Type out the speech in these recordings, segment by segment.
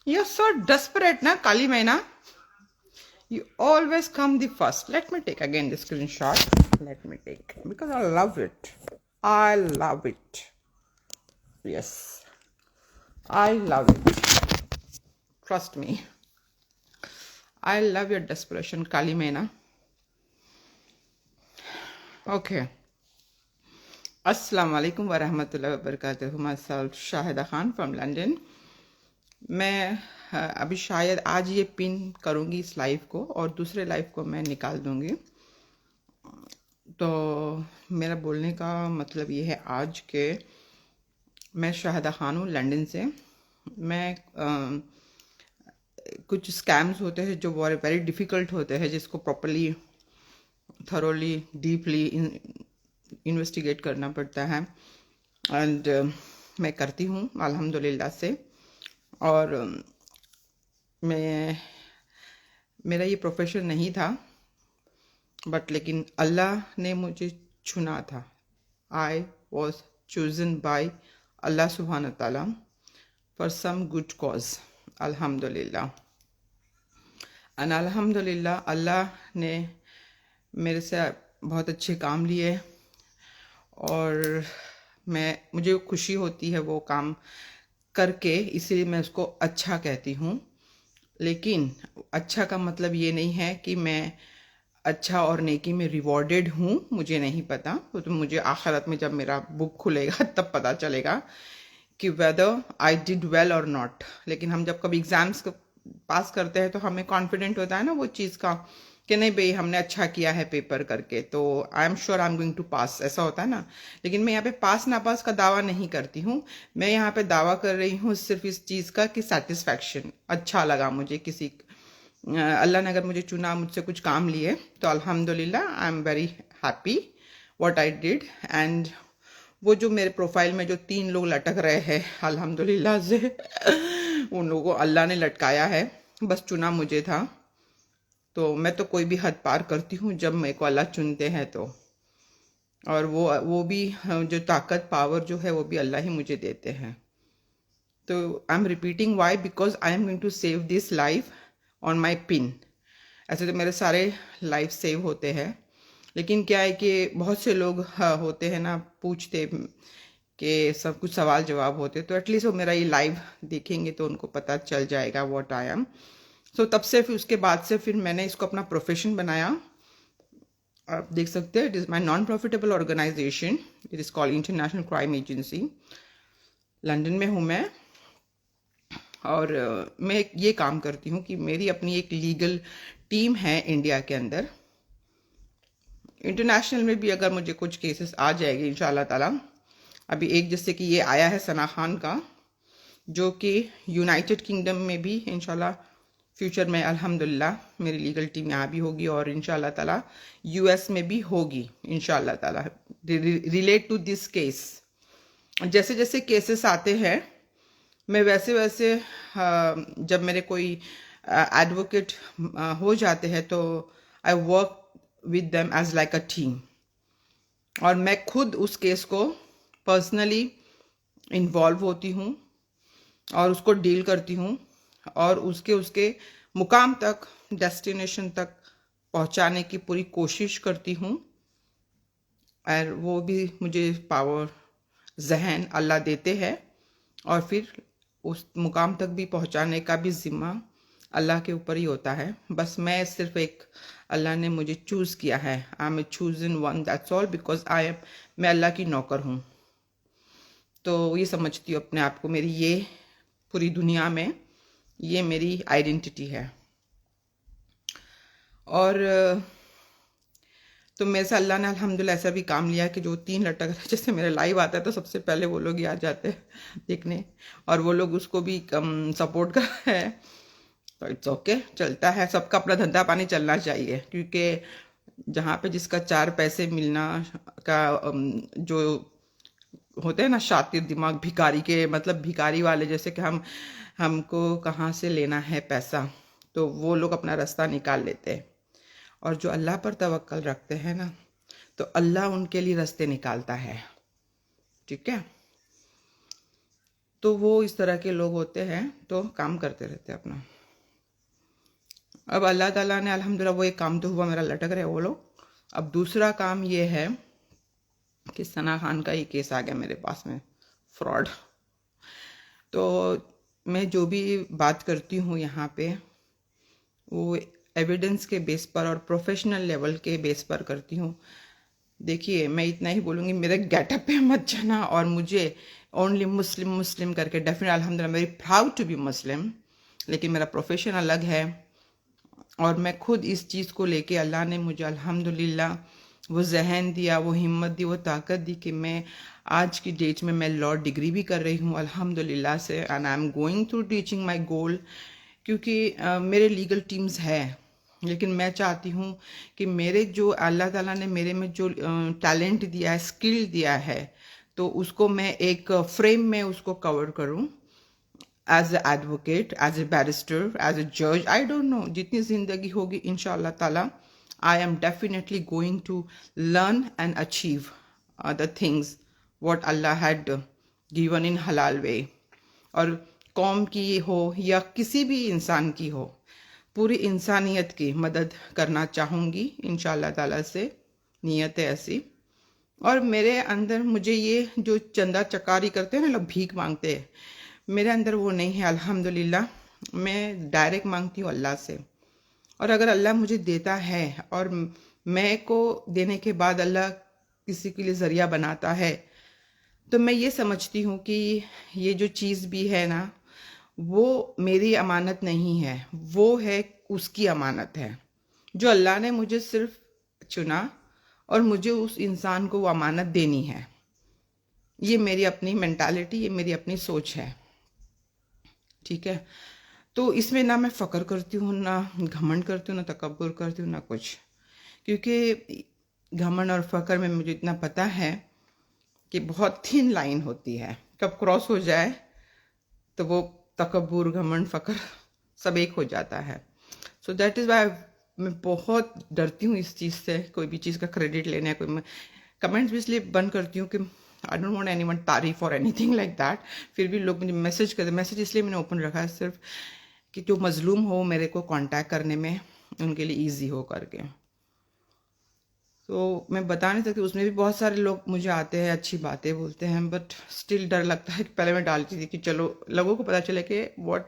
You're so desperate, na, Kali Maina. You always come the first. Let me take again the screenshot. Let me take because I love it. I love it. Yes, I love it. Trust me. I love your desperation, Kali Maina. Okay. Assalamu alaikum wa rahmatullahi wa barakatuh. Myself Shahida Khan from London. मैं अभी शायद आज ये pin करूँगी इस live को और दूसरे लाइव को मैं निकाल दूँगी। तो मेरा बोलने का मतलब ये है आज के मैं शाहिदा खान हूँ लंदन से। मैं कुछ स्कैम्स होते हैं जो वेरी डिफ़िकल्ट होते हैं जिसको प्रॉपरली थरोली डीपली इन्वेस्टिगेट करना पड़ता है एंड मैं करती हूँ अल्हम्दुलिल्लाह से। और मेरा ये प्रोफेशन नहीं था बट लेकिन अल्लाह ने मुझे चुना था। आई वॉज चूजन बाय अल्लाह सुब्हान ताला फॉर सम गुड कॉज अल्हम्दुलिल्लाह। एंड अल्हम्दुलिल्लाह अल्लाह ने मेरे से बहुत अच्छे काम लिए और मुझे खुशी होती है वो काम करके, इसलिए मैं उसको अच्छा कहती हूँ। लेकिन अच्छा का मतलब ये नहीं है कि मैं अच्छा और नेकी में रिवॉर्डेड हूँ, मुझे नहीं पता। तो मुझे आखिरत में जब मेरा बुक खुलेगा तब पता चलेगा कि वेदर आई डिड वेल और नॉट। लेकिन हम जब कभी एग्ज़ाम्स पास करते हैं तो हमें कॉन्फिडेंट होता है ना वो चीज़ का कि नहीं भाई हमने अच्छा किया है पेपर करके, तो I am sure I am going to pass, ऐसा होता है ना। लेकिन मैं यहाँ पे पास ना पास का दावा नहीं करती हूँ। मैं यहाँ पे दावा कर रही हूँ सिर्फ इस चीज़ का कि सेटिस्फैक्शन अच्छा लगा मुझे। अल्लाह ने अगर मुझे चुना, मुझसे कुछ काम लिए, तो अल्हम्दुलिल्लाह I am very happy what I did. And वो जो मेरे प्रोफाइल में जो 3 लोग लटक रहे हैं अल्हम्दुलिल्लाह से उन लोगों को अल्लाह ने लटकाया है, बस चुना मुझे था। तो मैं तो कोई भी हद पार करती हूँ जब मेरे को अल्लाह चुनते हैं तो। और वो भी जो ताकत पावर जो है वो भी अल्लाह ही मुझे देते हैं। तो I am repeating why, because I am going to save this life on my pin. ऐसे तो मेरे सारे लाइफ सेव होते हैं, लेकिन क्या है कि बहुत से लोग होते हैं ना पूछते कि सब कुछ सवाल जवाब होते, तो एटलीस्ट वो मेरा ये लाइव देखेंगे तो उनको पता चल जाएगा व्हाट आई एम। सो तब से फिर उसके बाद से फिर मैंने इसको अपना प्रोफेशन बनाया। आप देख सकते हैं, it is my non profitable organisation, it is called international crime agency. London में हूँ मैं और मैं ये काम करती हूँ कि मेरी अपनी एक लीगल टीम है इंडिया के अंदर। इंटरनेशनल में भी अगर मुझे कुछ केसेस आ जाएंगे इंशाल्लाह ताला। अभी एक जैसे कि ये आया है सना खान का, जो कि यूनाइटेड किंगडम में भी इंशाल्लाह फ्यूचर में अल्हम्दुलिल्लाह मेरी लीगल टीम यहाँ भी होगी और इंशाल्लाह ताला यूएस में भी होगी इंशाल्लाह ताला रिलेट टू दिस केस। जैसे जैसे केसेस आते हैं मैं वैसे वैसे जब मेरे कोई एडवोकेट हो जाते हैं तो I work with them as like a team. और मैं खुद उस केस को पर्सनली इन्वॉल्व होती हूँ और उसको डील करती हूँ और उसके मुकाम तक, डेस्टिनेशन तक पहुँचाने की पूरी कोशिश करती हूँ। और वो भी मुझे पावर जहन अल्लाह देते हैं और फिर उस मुकाम तक भी पहुँचाने का भी ज़िम्मा अल्लाह के ऊपर ही होता है। बस मैं सिर्फ एक, अल्लाह ने मुझे चूज़ किया है, I am a chosen one, that's all, because मैं अल्लाह की नौकर हूँ। तो ये समझती हूँ अपने आप को, मेरी ये पूरी दुनिया में ये मेरी आइडेंटिटी है। और तो मेरे से अल्लाह ने अल्हम्दुलिल्लाह ऐसा भी काम लिया कि जो 3 लटक रहे, जैसे मेरे लाइव आता है तो सबसे पहले वो लोग ही आ जाते हैं देखने और वो लोग उसको भी सपोर्ट कर रहे हैं। तो इट्स ओके, चलता है, सबका अपना धंधा पानी चलना चाहिए। क्योंकि जहाँ पे जिसका 4 पैसे मिलना का जो होते हैं ना शातिर दिमाग, भिखारी के मतलब भिखारी वाले, जैसे कि हमको कहाँ से लेना है पैसा, तो वो लोग अपना रास्ता निकाल लेते हैं। और जो अल्लाह पर तवक्कल रखते हैं ना, तो अल्लाह उनके लिए रास्ते निकालता है। ठीक है। तो वो इस तरह के लोग होते हैं, तो काम करते रहते हैं अपना। अब अल्लाह ताला ने अल्हम्दुलिल्लाह वो एक काम तो हुआ, मेरा लटक रहे वो लोग। अब दूसरा काम ये है कि सना खान का ही केस आ गया मेरे पास में, फ्रॉड। तो मैं जो भी बात करती हूँ यहाँ पे वो एविडेंस के बेस पर और प्रोफेशनल लेवल के बेस पर करती हूँ। देखिए, मैं इतना ही बोलूँगी, मेरे गेटअप पे मत जाना और मुझे ओनली मुस्लिम मुस्लिम करके, डेफिनेट अल्हम्दुलिल्लाह वेरी प्राउड टू बी मुस्लिम, लेकिन मेरा प्रोफेशन अलग है। और मैं खुद इस चीज़ को लेके, अल्लाह ने मुझे अल्हम्दुलिल्लाह वो जहन दिया, वो हिम्मत दी, वो ताकत दी कि मैं आज की डेट में मैं लॉ डिग्री भी कर रही हूँ अल्हम्दुलिल्लाह से, and I am going through teaching my goal. क्योंकि मेरे लीगल टीम्स है, लेकिन मैं चाहती हूँ कि मेरे जो अल्लाह ताला ने मेरे में जो टैलेंट दिया है, स्किल दिया है, तो उसको मैं एक फ्रेम में उसको कवर करूँ, as a advocate, as a barrister, as a जज, आई डोंट नो, जितनी ज़िंदगी होगी इंशाअल्लाह ताला I am definitely going to learn and achieve the things what Allah had given in हलाल वे। और कौम की हो या किसी भी इंसान की हो, पूरी इंसानियत की मदद करना चाहूँगी इंशाअल्लाह ताला से, नीयत है ऐसी। और मेरे अंदर, मुझे ये जो चंदा चकारी करते हैं ना लोग, भीख मांगते हैं, मेरे अंदर वो नहीं है अल्हम्दुलिल्लाह। मैं डायरेक्ट मांगती हूँ अल्लाह से, और अगर अल्लाह मुझे देता है और मैं को देने के बाद अल्लाह किसी के लिए ज़रिया बनाता है, तो मैं ये समझती हूँ कि ये जो चीज़ भी है ना, वो मेरी अमानत नहीं है, वो है उसकी अमानत है, जो अल्लाह ने मुझे सिर्फ चुना और मुझे उस इंसान को वो अमानत देनी है। ये मेरी अपनी मेंटालिटी, ये मेरी अपनी सोच है, ठीक है। तो इसमें ना मैं फ़क्र करती हूँ, ना घमंड करती हूँ, ना तकब्बुर करती हूँ, ना कुछ। क्योंकि घमंड और फ़क्र में मुझे इतना पता है कि बहुत थिन लाइन होती है, कब क्रॉस हो जाए तो वो तकब्बुर, घमंड, फ़क्र सब एक हो जाता है। सो दैट इज़ वाई मैं बहुत डरती हूँ इस चीज़ से, कोई भी चीज़ का क्रेडिट लेने, कोई कमेंट्स भी इसलिए बंद करती हूँ कि आई डोंट वांट एनीवन तारीफ और एनीथिंग लाइक दैट। फिर भी लोग मुझे मैसेज करते, मैसेज इसलिए मैंने ओपन रखा है सिर्फ कि जो मज़लूम हो मेरे को कांटेक्ट करने में उनके लिए ईजी हो करके। तो मैं बता नहीं सकती, उसमें भी बहुत सारे लोग मुझे आते हैं, अच्छी बातें बोलते हैं, बट स्टिल डर लगता है कि पहले मैं डालती थी कि चलो लोगों को पता चले कि what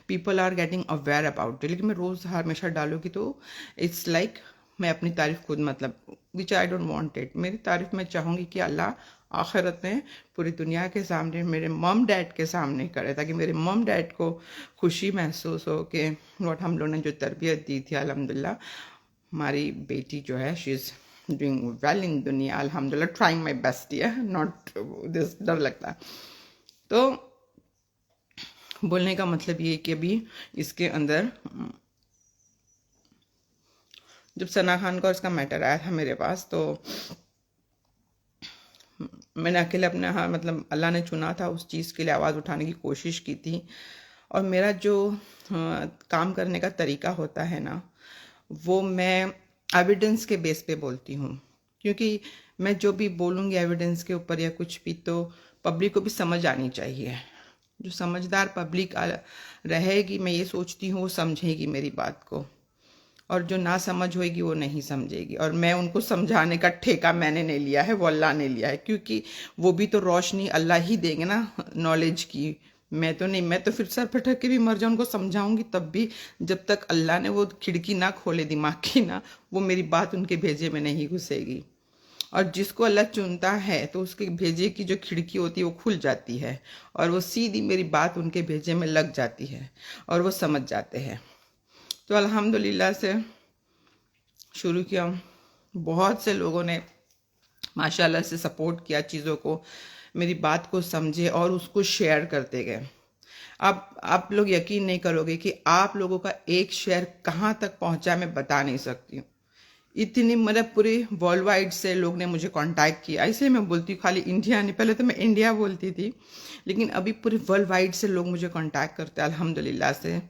people are getting aware about it, लेकिन मैं रोज़ हमेशा डालूँगी तो इट्स लाइक मैं अपनी तारीफ़ खुद, मतलब विच आई डोंट वांट इट। मेरी तारीफ़ मैं चाहूँगी कि अल्लाह आखिरत में पूरी दुनिया के सामने, मेरे मम डैड के सामने करे, ताकि मेरे मम डैड को खुशी महसूस हो कि व्हाट हम लोगों ने जो तरबियत दी थी अल्हम्दुलिल्लाह, हमारी बेटी जो है she is doing well in दुनिया अल्हम्दुलिल्लाह, ट्राइंग माई बेस्ट, या नॉट दिस, डर लगता है। तो बोलने का मतलब ये कि अभी इसके अंदर जब सना खान का और इसका मैटर आया था मेरे पास, तो मैंने अकेले अपने, हाँ मतलब अल्लाह ने चुना था, उस चीज़ के लिए आवाज़ उठाने की कोशिश की थी। और मेरा जो काम करने का तरीका होता है ना, वो मैं एविडेंस के बेस पे बोलती हूँ। क्योंकि मैं जो भी बोलूँगी एविडेंस के ऊपर या कुछ भी, तो पब्लिक को भी समझ आनी चाहिए। जो समझदार पब्लिक रहेगी, मैं ये सोचती हूँ वो समझेगी मेरी बात को, और जो ना समझ होएगी वो नहीं समझेगी। और मैं उनको समझाने का ठेका मैंने नहीं लिया है, वो अल्लाह ने लिया है, क्योंकि वो भी तो रोशनी अल्लाह ही देंगे ना नॉलेज की, मैं तो नहीं। मैं तो फिर सर पटक के भी मर जाऊँ उनको समझाऊंगी तब भी, जब तक अल्लाह ने वो खिड़की ना खोले दिमाग की ना, वो मेरी बात उनके भेजे में नहीं घुसेगी। और जिसको अल्लाह चुनता है तो उसके भेजे की जो खिड़की होती है वो खुल जाती है, और वो सीधी मेरी बात उनके भेजे में लग जाती है, और वो समझ जाते हैं। तो अल्हम्दुलिल्लाह से शुरू किया, बहुत से लोगों ने माशाल्लाह से सपोर्ट किया चीज़ों को, मेरी बात को समझे और उसको शेयर करते गए। आप लोग यकीन नहीं करोगे कि आप लोगों का एक शेयर कहाँ तक पहुँचा, मैं बता नहीं सकती हूँ। इतनी, मतलब पूरे वर्ल्ड वाइड से लोग ने मुझे कांटेक्ट किया, इसलिए मैं बोलती हूँ खाली इंडिया नहीं, पहले तो मैं इंडिया बोलती थी, लेकिन अभी पूरे वर्ल्ड वाइड से लोग मुझे कांटेक्ट करते हैं अल्हम्दुलिल्लाह से।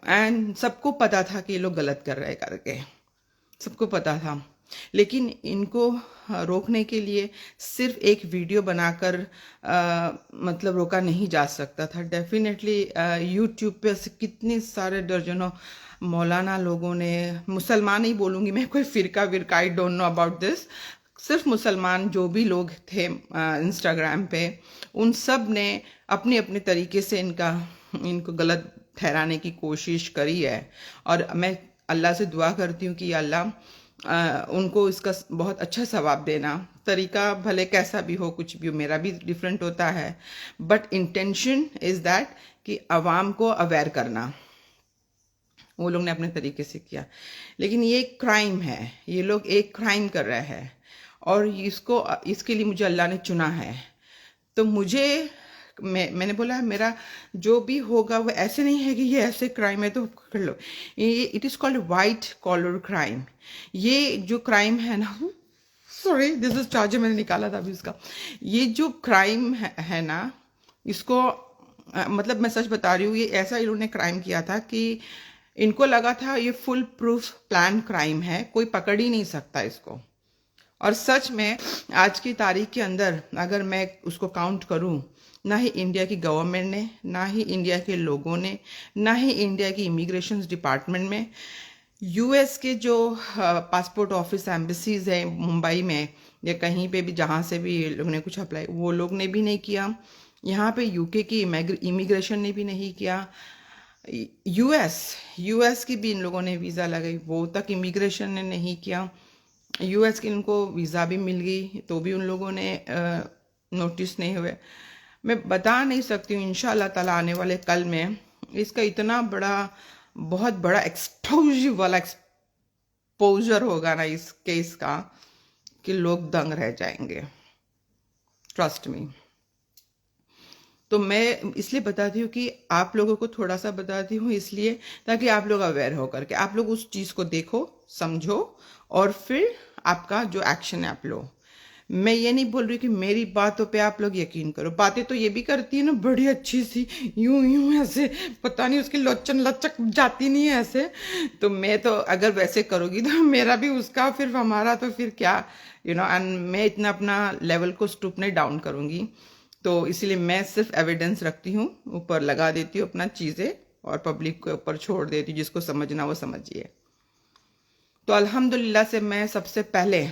एंड सबको पता था कि ये लोग गलत कर रहे हैं करके, सबको पता था। लेकिन इनको रोकने के लिए सिर्फ एक वीडियो बनाकर मतलब रोका नहीं जा सकता था। डेफिनेटली यूट्यूब पे ऐसे कितने सारे दर्जनों मौलाना लोगों ने, मुसलमान ही बोलूँगी मैं, कोई फ़िरका विरका, I don't know about this, सिर्फ मुसलमान जो भी लोग थे इंस्टाग्राम पे, उन सब ने अपने अपने तरीके से इनको गलत ठहराने की कोशिश करी है। और मैं अल्लाह से दुआ करती हूँ कि अल्लाह उनको इसका बहुत अच्छा सवाब देना। तरीका भले कैसा भी हो, कुछ भी हो, मेरा भी डिफरेंट होता है, बट इंटेंशन इज दैट कि अवाम को अवेयर करना। वो लोग ने अपने तरीके से किया, लेकिन ये एक क्राइम है, ये लोग एक क्राइम कर रहे हैं और इसके लिए मुझे अल्लाह ने चुना है। तो मैंने बोला मेरा जो भी होगा वो ऐसे नहीं है कि ये ऐसे क्राइम है तो कर लो। ये it is called white collar crime. ये जो क्राइम है ना, सॉरी दिस इज चार्जर मैंने निकाला था अभी उसका। ये जो क्राइम है ना, इसको मतलब मैं सच बता रही हूँ, ये ऐसा इन्होंने क्राइम किया था कि इनको लगा था ये फुल प्रूफ प्लान क्राइम है, कोई पकड़ ही नहीं सकता इसको। और सच में आज की तारीख के अंदर अगर मैं उसको काउंट करूं, ना ही इंडिया की गवर्नमेंट ने, ना ही इंडिया के लोगों ने, ना ही इंडिया की इमिग्रेशन डिपार्टमेंट में, यूएस के जो पासपोर्ट ऑफिस एम्बेसीज है मुंबई में या कहीं पे भी जहाँ से भी लोगों ने कुछ अप्लाई, वो लोग ने भी नहीं किया। यहाँ पे यूके की इमिग्रेशन ने भी नहीं किया। यूएस की भी इन लोगों ने वीज़ा लगाई, वो तक इमिग्रेशन ने नहीं किया। यूएस की इनको वीज़ा भी मिल गई तो भी उन लोगों ने नोटिस नहीं हुए। मैं बता नहीं सकती हूँ, इंशाल्लाह ताला आने वाले कल में इसका इतना बड़ा, बहुत बड़ा एक्सपोजिव वाला एक्सपोजर होगा ना इस केस का कि लोग दंग रह जाएंगे, ट्रस्ट मी। तो मैं इसलिए बताती हूँ कि आप लोगों को थोड़ा सा बताती हूँ, इसलिए ताकि आप लोग अवेयर हो करके आप लोग उस चीज़ को देखो, समझो और फिर आपका जो एक्शन है आप लो। मैं ये नहीं बोल रही कि मेरी बातों पे आप लोग यकीन करो, बातें तो ये भी करती है ना बड़ी अच्छी सी, यूं यूं ऐसे, पता नहीं उसकी लोचन लचक जाती नहीं है ऐसे। तो मैं तो अगर वैसे करोगी तो मेरा भी उसका, फिर हमारा तो फिर क्या, एंड मैं इतना अपना लेवल को स्टूप नहीं डाउन करूंगी। तो इसीलिए मैं सिर्फ एविडेंस रखती हूँ, ऊपर लगा देती हूँ अपना चीज़ें और पब्लिक के ऊपर छोड़ देती हूँ, जिसको समझना वो समझिए। तो अल्हम्दुलिल्लाह से मैं सबसे पहले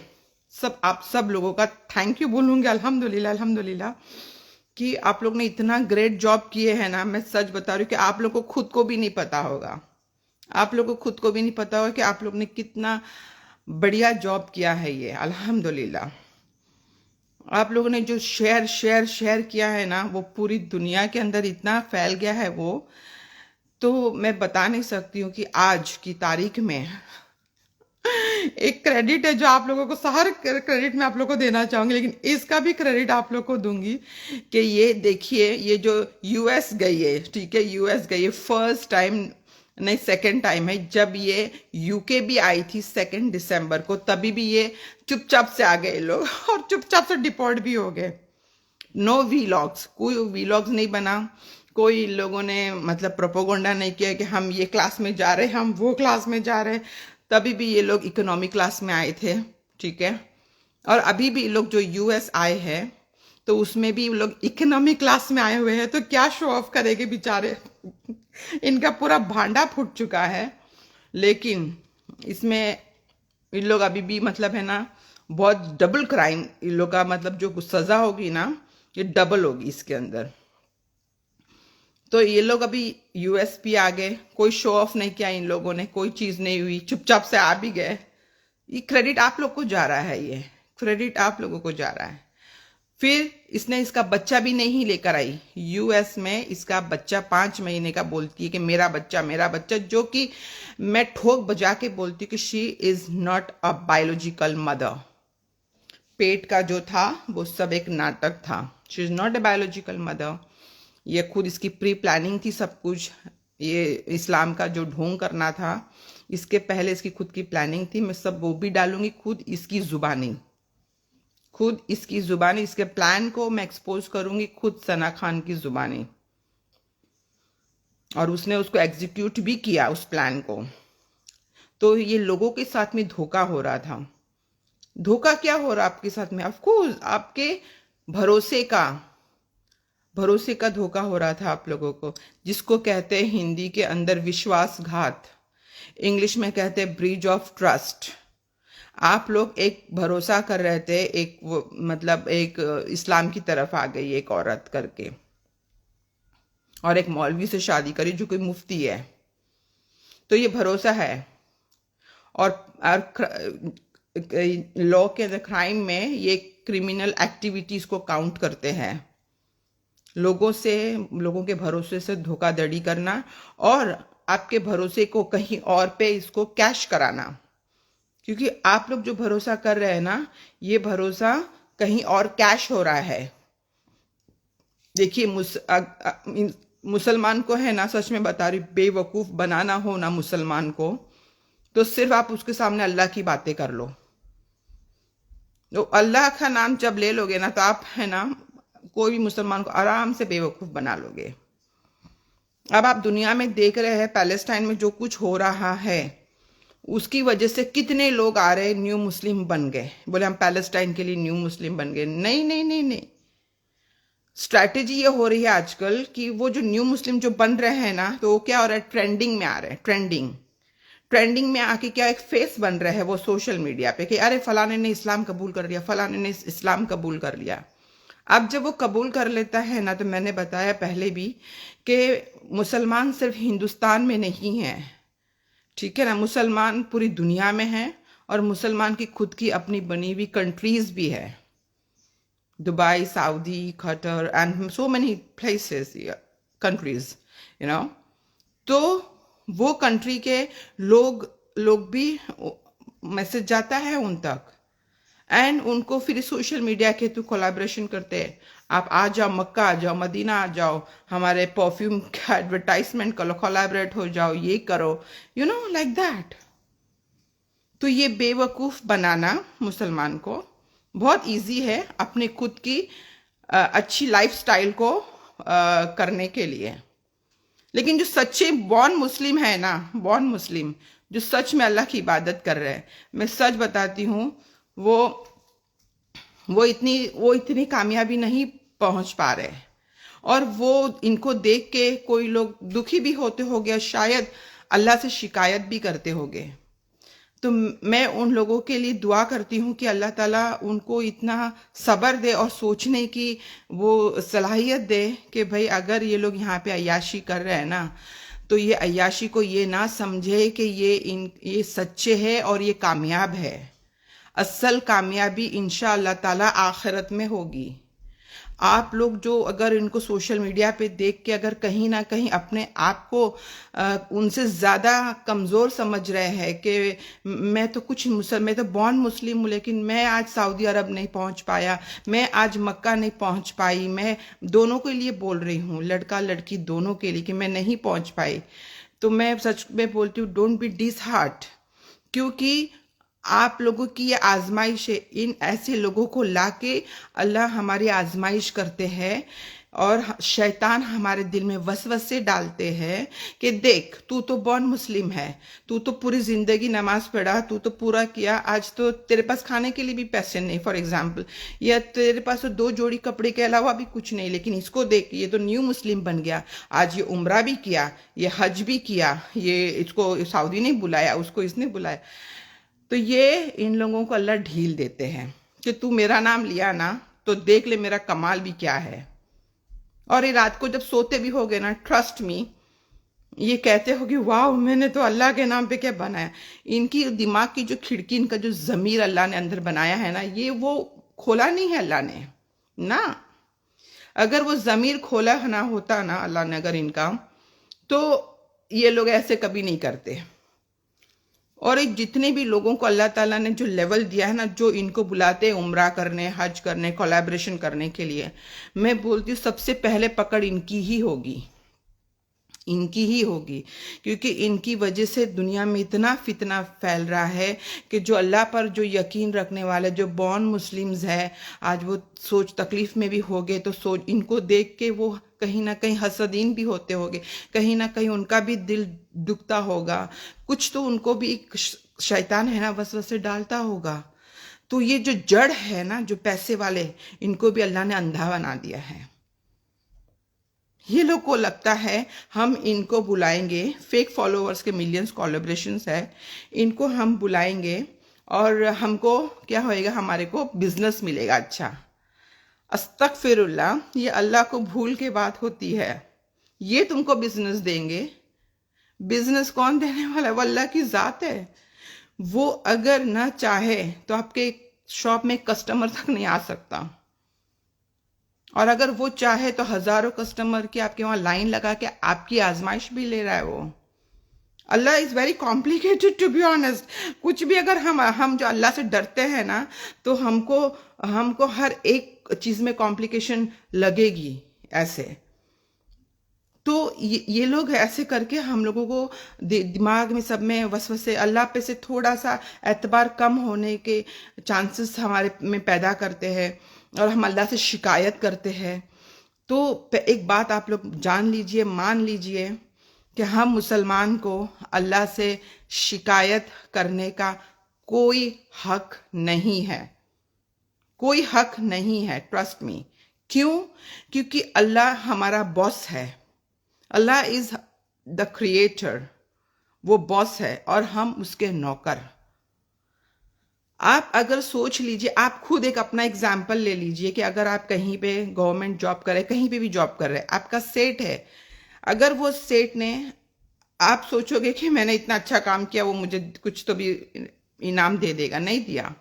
आप सब लोगों का थैंक यू बोलूँगी, अल्हम्दुलिल्लाह अल्हम्दुलिल्लाह, कि आप लोग ने इतना ग्रेट जॉब किए हैं ना। मैं सच बता रही हूँ कि आप लोग को खुद को भी नहीं पता होगा, आप लोग को खुद को भी नहीं पता होगा कि आप लोग ने कितना बढ़िया जॉब किया है ये, अल्हम्दुलिल्लाह। आप लोगों ने जो शेयर शेयर शेयर किया है ना, वो पूरी दुनिया के अंदर इतना फैल गया है वो, तो मैं बता नहीं सकती हूँ कि आज की तारीख में एक क्रेडिट है जो आप लोगों को, हर क्रेडिट मैं आप लोगों को देना चाहूंगी, लेकिन इसका भी क्रेडिट आप लोग को दूंगी कि ये देखिए, ये जो यूएस गई है, ठीक है, यूएस गई है फर्स्ट टाइम नहीं सेकंड टाइम है। जब ये यूके भी आई थी 2 दिसंबर को, तभी भी ये चुपचाप से आ गए लोग और चुपचाप से डिपोर्ट भी हो गए। नो वीलॉग्स, कोई वीलॉग्स नहीं बना, कोई लोगों ने मतलब प्रोपोगंडा नहीं किया कि हम ये क्लास में जा रहे हैं, हम वो क्लास में जा रहे हैं। तभी भी ये लोग इकोनॉमी क्लास में आए थे, ठीक है। और अभी भी लोग जो यूएस आए हैं तो उसमें भी लोग इकोनॉमी क्लास में आए हुए हैं, तो क्या शो ऑफ करेंगे बेचारे इनका पूरा भांडा फूट चुका है। लेकिन इसमें इन लोग अभी भी मतलब है ना, बहुत डबल क्राइम इन लोग का, मतलब जो सजा होगी ना ये डबल होगी इसके अंदर। तो ये लोग अभी यूएस भी आ गए, कोई शो ऑफ नहीं किया इन लोगों ने, कोई चीज नहीं हुई, चुपचाप से आ भी गए। ये क्रेडिट आप लोग को जा रहा है, ये क्रेडिट आप लोगों को जा रहा है। फिर इसने इसका बच्चा भी नहीं लेकर आई यूएस में, इसका बच्चा 5 महीने का बोलती है कि मेरा बच्चा, जो कि मैं ठोक बजा के बोलती हूँ कि she is not a biological mother. पेट का जो था वो सब एक नाटक था, she is not a biological mother. ये खुद इसकी प्री प्लानिंग थी सब कुछ, ये इस्लाम का जो ढोंग करना था इसके पहले इसकी खुद की प्लानिंग थी। मैं सब वो भी डालूंगी, खुद इसकी जुबानी, इसके प्लान को मैं एक्सपोज करूंगी, खुद सना खान की जुबानी। और उसने उसको एग्जीक्यूट भी किया उस प्लान को। तो ये लोगों के साथ में धोखा हो रहा था, धोखा क्या हो रहा आपके साथ में? ऑफ कोर्स आपके भरोसे का धोखा हो रहा था आप लोगों को, जिसको कहते हैं हिंदी के अंदर विश्वासघात, इंग्लिश में कहते हैं ब्रीच ऑफ ट्रस्ट। आप लोग एक भरोसा कर रहे थे, मतलब एक इस्लाम की तरफ आ गई एक औरत करके, और एक मौलवी से शादी करी जो कोई मुफ्ती है, तो ये भरोसा है। और लॉ के अंदर क्राइम में ये क्रिमिनल एक्टिविटीज को काउंट करते हैं, लोगों के भरोसे से धोखाधड़ी करना और आपके भरोसे को कहीं और पे इसको कैश कराना। क्योंकि आप लोग जो भरोसा कर रहे हैं ना, ये भरोसा कहीं और कैश हो रहा है। देखिए मुसलमान को है ना, सच में बता रही, बेवकूफ बनाना हो ना मुसलमान को, तो सिर्फ आप उसके सामने अल्लाह की बातें कर लो। तो अल्लाह का नाम जब ले लोगे ना, तो आप है ना कोई भी मुसलमान को आराम से बेवकूफ बना लोगे। अब आप दुनिया में देख रहे हैं पैलेस्टाइन में जो कुछ हो रहा है, उसकी वजह से कितने लोग आ रहे न्यू मुस्लिम बन गए, बोले हम पैलेस्टाइन के लिए न्यू मुस्लिम बन गए। नहीं नहीं नहीं नहीं, स्ट्रैटेजी ये हो रही है आजकल कि वो जो न्यू मुस्लिम जो बन रहे हैं ना, तो वो क्या हो रहा है, ट्रेंडिंग में आ रहे हैं। ट्रेंडिंग में आके क्या एक फेस बन रहा है वो सोशल मीडिया पे कि अरे फलाने ने इस्लाम कबूल कर लिया, फलाने ने इस्लाम कबूल कर लिया। अब जब वो कबूल कर लेता है ना, तो मैंने बताया पहले भी कि मुसलमान सिर्फ हिंदुस्तान में नहीं है, ठीक है ना, मुसलमान पूरी दुनिया में है, और मुसलमान की खुद की अपनी बनी हुई कंट्रीज भी है, Dubai, Saudi, Qatar and so many places, countries, you know. तो वो कंट्री के लोग भी मैसेज जाता है उन तक, एंड उनको फिर सोशल मीडिया के थ्रू कोलैबोरेशन करते हैं। आप आ जाओ, मक्का आ जाओ, मदीना आ जाओ, हमारे परफ्यूम का एडवर्टाइजमेंट करो, कोलैबोरेट हो जाओ, ये करो, यू नो, लाइक दैट। तो ये बेवकूफ़ बनाना मुसलमान को बहुत इजी है अपने खुद की अच्छी लाइफस्टाइल को करने के लिए। लेकिन जो सच्चे बॉर्न मुस्लिम है ना, बॉर्न मुस्लिम जो सच में अल्लाह की इबादत कर रहे हैं, मैं सच बताती हूँ, वो इतनी कामयाबी नहीं पहुंच पा रहे, और वो इनको देख के कोई लोग दुखी भी होते होंगे, शायद अल्लाह से शिकायत भी करते होंगे। तो मैं उन लोगों के लिए दुआ करती हूँ कि अल्लाह ताला उनको इतना सब्र दे और सोचने की वो सलाहियत दे कि भाई अगर ये लोग यहाँ पे अय्याशी कर रहे हैं ना, तो ये अय्याशी को ये ना समझे कि ये सच्चे है और ये कामयाब है। असल कामयाबी इंशाअल्लाह ताला आखिरत में होगी। आप लोग जो अगर इनको सोशल मीडिया पे देख के अगर कहीं ना कहीं अपने आप को उनसे ज़्यादा कमज़ोर समझ रहे हैं कि मैं तो बॉर्न मुस्लिम हूँ, लेकिन मैं आज सऊदी अरब नहीं पहुँच पाया, मैं आज मक्का नहीं पहुँच पाई, मैं दोनों के लिए बोल रही हूँ, लड़का लड़की दोनों के लिए, कि मैं नहीं पहुँच पाई, तो मैं सच में बोलती हूँ, डोंट बी डिसहार्ट। क्योंकि आप लोगों की ये आजमाइश है, इन ऐसे लोगों को लाके अल्लाह हमारी आजमाइश करते हैं, और शैतान हमारे दिल में वसवसे डालते हैं कि देख तू तो बॉर्न मुस्लिम है, तू तो पूरी जिंदगी नमाज पढ़ा, तू तो पूरा किया, आज तो तेरे पास खाने के लिए भी पैसे नहीं फॉर एग्जाम्पल, या तेरे पास तो 2 जोड़ी कपड़े के अलावा भी कुछ नहीं, लेकिन इसको देख, ये तो न्यू मुस्लिम बन गया, आज ये उम्रा भी किया, ये हज भी किया, ये इसको सऊदी ने बुलाया, उसको इसने बुलाया। तो ये इन लोगों को अल्लाह ढील देते हैं कि तू मेरा नाम लिया ना, तो देख ले मेरा कमाल भी क्या है। और ये रात को जब सोते भी होगे ना, ट्रस्ट मी, ये कहते हो कि वाह मैंने तो अल्लाह के नाम पे क्या बनाया। इनकी दिमाग की जो खिड़की, इनका जो ज़मीर अल्लाह ने अंदर बनाया है ना, ये वो खोला नहीं है अल्लाह ने ना। अगर वो ज़मीर खोला ना होता ना अल्लाह ने अगर इनका, तो ये लोग ऐसे कभी नहीं करते। और एक जितने भी लोगों को अल्लाह ताला ने जो लेवल दिया है ना, जो इनको बुलाते हैं उम्रा करने, हज करने, कोलैबोरेशन करने के लिए, मैं बोलती हूँ सबसे पहले पकड़ इनकी ही होगी, इनकी ही होगी। क्योंकि इनकी वजह से दुनिया में इतना फितना फैल रहा है कि जो अल्लाह पर जो यकीन रखने वाले, जो बॉर्न मुस्लिम्स है, आज वो सोच तकलीफ में भी हो गए, तो सोच इनको देख के वो कहीं ना कहीं हसदीन भी होते होंगे, कहीं ना कहीं उनका भी दिल दुखता होगा, कुछ तो उनको भी शैतान है ना वसवसे डालता होगा। तो ये जो जड़ है ना, जो पैसे वाले, इनको भी अल्लाह ने अंधा बना दिया है। ये लोग को लगता है हम इनको बुलाएंगे, फेक फॉलोअर्स के मिलियंस कोलैबोरेशंस है, इनको हम बुलाएंगे और हमको क्या होएगा, हमारे को बिजनेस मिलेगा अच्छा। अस्तगफिरुल्लाह, ये अल्लाह को भूल के बात होती है। ये तुमको बिजनेस देंगे, बिजनेस कौन देने वाला है? वो अल्लाह की जात है। वो अगर ना चाहे तो आपके शॉप में कस्टमर तक नहीं आ सकता, और अगर वो चाहे तो हजारों कस्टमर की आपके वहां लाइन लगा के आपकी आजमाइश भी ले रहा है वो। Allah is very complicated to be honest. कुछ भी अगर हम जो अल्लाह से डरते हैं ना, तो हमको हमको हर एक चीज में कॉम्प्लिकेशन लगेगी ऐसे। तो ये लोग ऐसे करके हम लोगों को दिमाग में सब में वसवसे, अल्लाह पे से थोड़ा सा एतबार कम होने के चांसेस हमारे में पैदा करते हैं, और हम अल्लाह से शिकायत करते हैं। तो एक बात आप लोग जान लीजिए, मान लीजिए कि हम मुसलमान को अल्लाह से शिकायत करने का कोई हक नहीं है, कोई हक नहीं है, ट्रस्ट मी। क्यों? क्योंकि अल्लाह हमारा बॉस है। अल्लाह इज द क्रिएटर, वो बॉस है और हम उसके नौकर। आप अगर सोच लीजिए, आप खुद एक अपना एग्जाम्पल ले लीजिए कि अगर आप कहीं पे गवर्नमेंट जॉब कर रहे, कहीं पे भी जॉब कर रहे, आपका सेठ है, अगर वो सेठ ने, आप सोचोगे कि मैंने इतना अच्छा काम किया, वो मुझे कुछ तो भी इनाम दे देगा, नहीं दिया,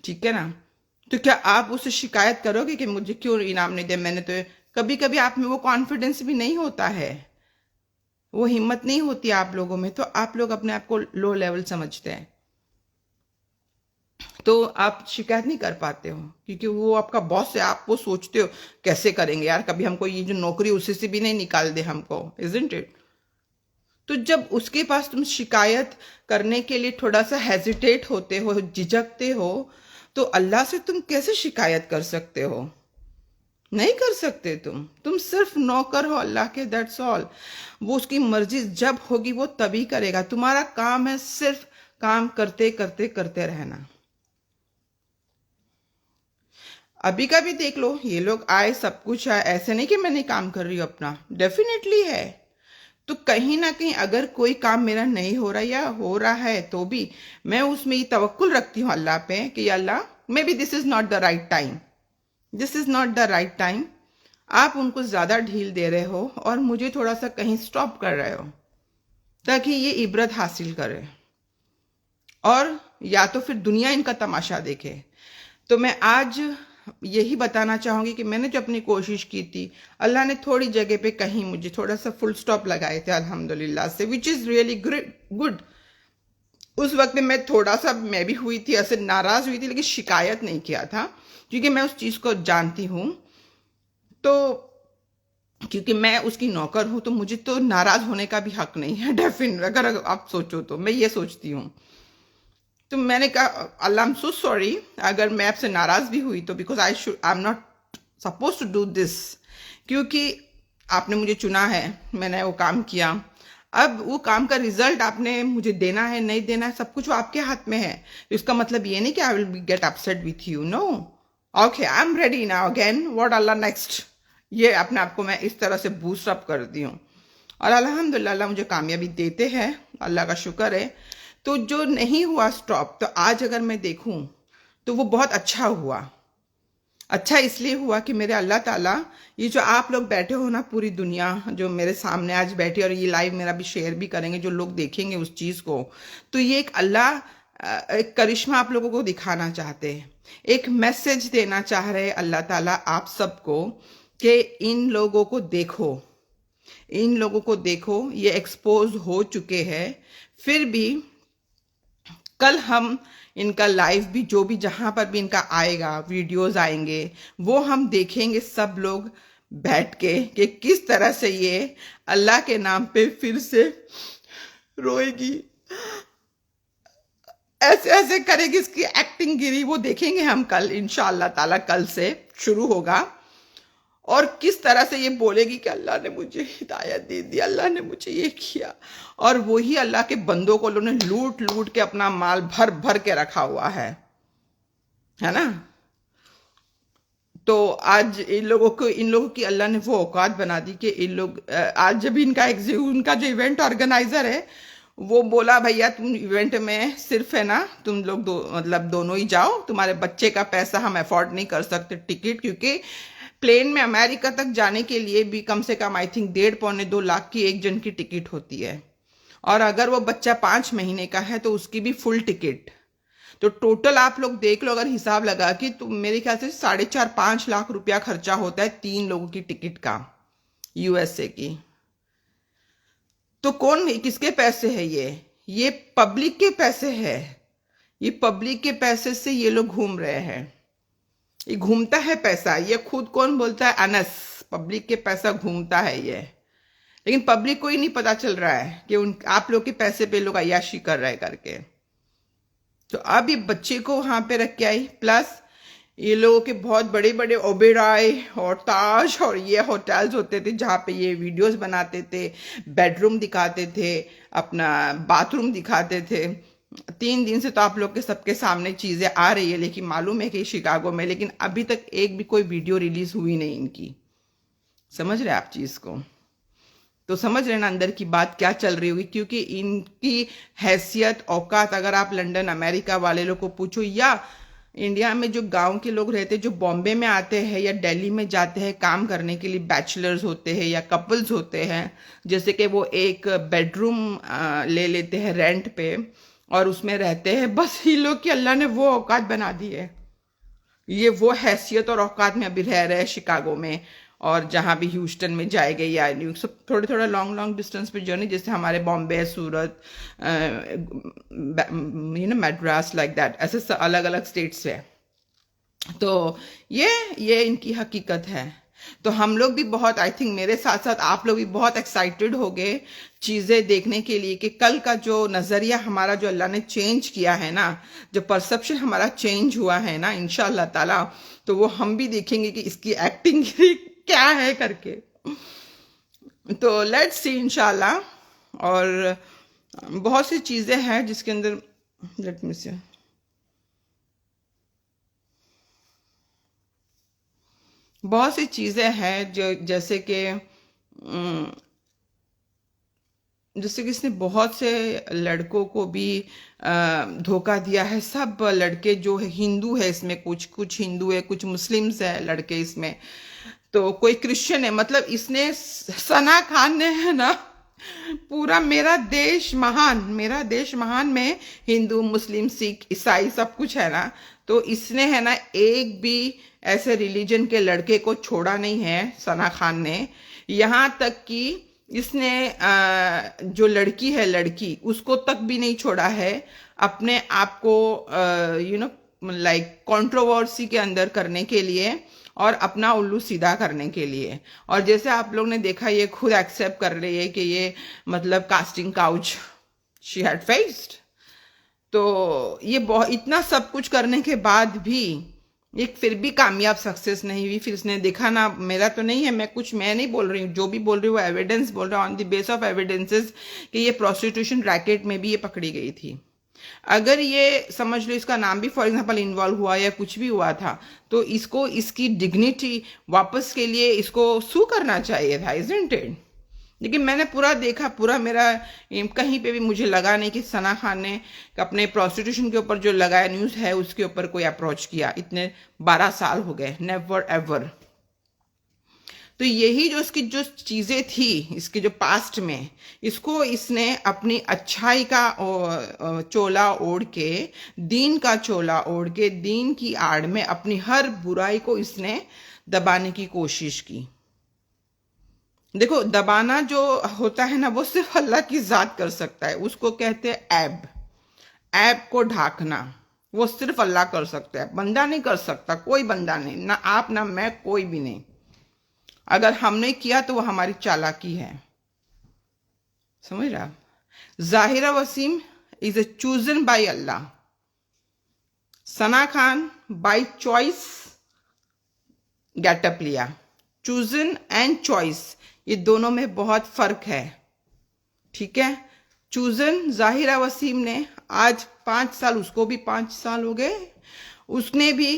ठीक है ना? तो क्या आप उससे शिकायत करोगे कि मुझे क्यों इनाम नहीं दिया? मैंने तो, कभी कभी आप में वो कॉन्फिडेंस भी नहीं होता है, वो हिम्मत नहीं होती आप लोगों में, तो आप लोग अपने आप को लो लेवल समझते हैं, तो आप शिकायत नहीं कर पाते हो, क्योंकि वो आपका बॉस है। आप वो सोचते हो कैसे करेंगे यार, कभी हमको ये जो नौकरी उसी से भी नहीं निकाल दे हमको, इजंट इट? तो जब उसके पास तुम शिकायत करने के लिए थोड़ा सा हेजिटेट होते हो, झिझकते हो, तो अल्लाह से तुम कैसे शिकायत कर सकते हो? नहीं कर सकते। तुम सिर्फ नौकर हो अल्लाह के, दैट्स ऑल। वो उसकी मर्जी जब होगी वो तभी करेगा। तुम्हारा काम है सिर्फ काम करते करते करते रहना। अभी का भी देख लो, ये लोग आए, सब कुछ आए, ऐसे नहीं कि मैं नहीं काम कर रही हूं अपना, डेफिनेटली है। तो कहीं ना कहीं अगर कोई काम मेरा नहीं हो रहा या हो रहा है, तो भी मैं उसमें ये तवक्कुल रखती हूँ अल्लाह पे कि Allah, maybe this is not the right time, this is not the right time. आप उनको ज्यादा ढील दे रहे हो और मुझे थोड़ा सा कहीं स्टॉप कर रहे हो, ताकि ये इबरत हासिल करे, और या तो फिर दुनिया इनका तमाशा देखे। तो मैं आज यही बताना चाहूंगी कि मैंने जो अपनी कोशिश की थी, अल्लाह ने थोड़ी जगह पे कहीं मुझे थोड़ा सा फुल स्टॉप लगाए थे अल्हम्दुलिल्लाह से, विच इज रियली गुड। उस वक्त में मैं थोड़ा सा, मैं भी हुई थी ऐसे, नाराज हुई थी, लेकिन शिकायत नहीं किया था, क्योंकि मैं उस चीज को जानती हूं। तो क्योंकि मैं उसकी नौकर हूं, तो मुझे तो नाराज होने का भी हक नहीं है, डेफिनेट। अगर आप सोचो तो मैं ये सोचती हूँ। तो मैंने कहा अल्लाह, आई एम सो सॉरी अगर मैं आपसे नाराज भी हुई तो, because I am not suppose to do this, क्योंकि आपने मुझे चुना है, मैंने वो काम किया। अब वो काम का रिजल्ट आपने मुझे देना है नहीं देना है, सब कुछ वो आपके हाथ में है। इसका मतलब ये नहीं कि I will get upset with you, no. Okay, I am ready now again, what Allah next. ये अपने आप को मैं इस तरह से बूस्ट अप करती हूँ, और अल्हम्दुलिल्लाह मुझे कामयाबी देते हैं, अल्लाह का शुक्र है। तो जो नहीं हुआ स्टॉप, तो आज अगर मैं देखूं तो वो बहुत अच्छा हुआ। अच्छा इसलिए हुआ कि मेरे अल्लाह ताला, ये जो आप लोग बैठे हो ना, पूरी दुनिया जो मेरे सामने आज बैठी, और ये लाइव मेरा भी शेयर भी करेंगे, जो लोग देखेंगे उस चीज को, तो ये एक अल्लाह, एक करिश्मा आप लोगों को दिखाना चाहते हैं, एक मैसेज देना चाह रहे अल्लाह ताला आप सबको, कि इन लोगों को देखो, इन लोगों को देखो, ये एक्सपोज हो चुके हैं, फिर भी कल हम इनका लाइव भी, जो भी जहां पर भी इनका आएगा, वीडियोस आएंगे, वो हम देखेंगे सब लोग बैठ के, कि किस तरह से ये अल्लाह के नाम पे फिर से रोएगी, ऐसे ऐसे करेगी, इसकी एक्टिंग गिरी, वो देखेंगे हम कल इंशाअल्लाह ताला। कल से शुरू होगा, और किस तरह से ये बोलेगी कि अल्लाह ने मुझे हिदायत दे दी, अल्लाह ने मुझे ये किया, और वही अल्लाह के बंदों को उन्होंने लूट लूट के अपना माल भर भर के रखा हुआ है। है ना। तो आज इन लोगों की अल्लाह ने वो औकात बना दी कि इन लोग आज जब उनका जो इवेंट ऑर्गेनाइजर है वो बोला भैया तुम इवेंट में सिर्फ है ना तुम लोग मतलब दोनों ही जाओ, तुम्हारे बच्चे का पैसा हम अफोर्ड नहीं कर सकते टिकट, क्योंकि प्लेन में अमेरिका तक जाने के लिए भी कम से कम आई थिंक 1.5-2 लाख की एक जन की टिकट होती है, और अगर वो बच्चा 5 महीने का है तो उसकी भी फुल टिकट। तो टोटल आप लोग देख लो, अगर हिसाब लगा कि तो मेरे ख्याल से 4.5-5 लाख रुपया खर्चा होता है 3 लोगों की टिकट का, यूएसए की। तो कौन किसके पैसे है ये पब्लिक के पैसे है। ये पब्लिक के पैसे से ये लोग घूम रहे हैं, ये घूमता है पैसा। ये खुद कौन बोलता है, अनस, पब्लिक के पैसा घूमता है ये। लेकिन पब्लिक को ही नहीं पता चल रहा है कि उन आप लोग के पैसे पे लोग अय्याशी कर रहे हैं करके। तो अब ये बच्चे को वहां पे रख के आई, प्लस ये लोगों के बहुत बड़े बड़े ओबेरॉय और ताज और ये होटल्स होते थे जहाँ पे ये वीडियोस बनाते थे, बेडरूम दिखाते थे, अपना बाथरूम दिखाते थे। 3 दिन से तो आप लोग के सबके सामने चीजें आ रही है, लेकिन मालूम है कि शिकागो में, लेकिन अभी तक एक भी कोई वीडियो रिलीज हुई नहीं इनकी। समझ रहे आप चीज को? तो समझ रहे ना अंदर की बात क्या चल रही होगी, क्योंकि इनकी हैसियत औकात अगर आप लंदन अमेरिका वाले लोग को पूछो, या इंडिया में जो गांव के लोग रहते हैं जो बॉम्बे में आते हैं या दिल्ली में जाते हैं काम करने के लिए, बैचलर्स होते हैं या कपल्स होते हैं, जैसे कि वो एक बेडरूम ले लेते हैं रेंट पे और उसमें रहते हैं, बस ये लोग की अल्लाह ने वो औकात बना दी है। ये वो हैसियत और औकात में अभी रह रहे हैं शिकागो में, और जहाँ भी ह्यूस्टन में जाएंगे या न्यू सब थोड़े थोड़ा लॉन्ग लॉन्ग डिस्टेंस पे जर्नी, जैसे हमारे बॉम्बे, सूरत, मद्रास, लाइक दैट, ऐसे अलग अलग स्टेट्स है। तो ये इनकी हकीकत है। तो हम लोग भी बहुत, आई थिंक मेरे साथ साथ आप लोग भी बहुत एक्साइटेड हो गए चीजें देखने के लिए कि कल का जो नजरिया हमारा जो अल्लाह ने चेंज किया है ना, जो परसेप्शन हमारा चेंज हुआ है ना इंशाअल्लाह ताला, तो वो हम भी देखेंगे कि इसकी एक्टिंग क्या है करके। तो लेट्स सी इंशाल्लाह। और बहुत सी चीजें हैं जिसके अंदर, लेट मी सी, बहुत सी चीजें हैं जो जैसे कि इसने बहुत से लड़कों को भी धोखा दिया है। सब लड़के जो है हिंदू है, इसमें कुछ कुछ हिंदू है, कुछ मुस्लिम्स है लड़के इसमें, तो कोई क्रिश्चियन है। मतलब इसने सना खान ने है ना पूरा मेरा देश महान में हिंदू मुस्लिम सिख ईसाई सब कुछ है ना, तो इसने है ना एक भी ऐसे रिलीजन के लड़के को छोड़ा नहीं है सना खान ने। यहाँ तक कि इसने जो लड़की है लड़की उसको तक भी नहीं छोड़ा है अपने आप को लाइक कंट्रोवर्सी के अंदर करने के लिए और अपना उल्लू सीधा करने के लिए। और जैसे आप लोग ने देखा ये खुद एक्सेप्ट कर रही है कि ये मतलब casting couch she had faced. तो ये बहुत इतना सब कुछ करने के बाद भी एक फिर भी कामयाब सक्सेस नहीं हुई। फिर इसने देखा ना, मेरा तो नहीं है, मैं नहीं बोल रही हूँ, जो भी बोल रही हूँ वो एविडेंस बोल रहा हूँ, on the base of evidences कि ये प्रोस्टिट्यूशन रैकेट में भी ये पकड़ी गई थी। अगर ये समझ लो इसका नाम भी फॉर एग्जांपल इन्वॉल्व हुआ या कुछ भी हुआ था, तो इसको इसकी डिग्निटी वापस के लिए इसको सू करना चाहिए था, इजंट इट? लेकिन मैंने पूरा देखा, पूरा मेरा कहीं पे भी मुझे लगा नहीं कि सना खान ने अपने प्रोस्टिट्यूशन के ऊपर जो लगाया न्यूज़ है उसके ऊपर कोई अप्रोच किया। इतने 12 साल हो गए, नेवर एवर। तो यही जो इसकी जो चीजें थी इसके जो पास्ट में, इसको इसने अपनी अच्छाई का चोला ओढ़ के, दीन का चोला ओढ़ के, दीन की आड़ में अपनी हर बुराई को इसने दबाने की कोशिश की। देखो, दबाना जो होता है ना वो सिर्फ अल्लाह की जात कर सकता है, उसको कहते हैं ऐब को ढाकना, वो सिर्फ अल्लाह कर सकता है, बंदा नहीं कर सकता, कोई बंदा नहीं, ना आप ना मैं, कोई भी नहीं। अगर हमने किया तो वो हमारी चालाकी है, समझ रहे आप? Zaira Wasim is a chosen by Allah, Sana Khan by choice getup लिया। चूजन एंड चॉइस, ये दोनों में बहुत फर्क है, ठीक है? चूजन जाहिरा वसीम ने आज 5 साल, उसको भी 5 साल हो गए, उसने भी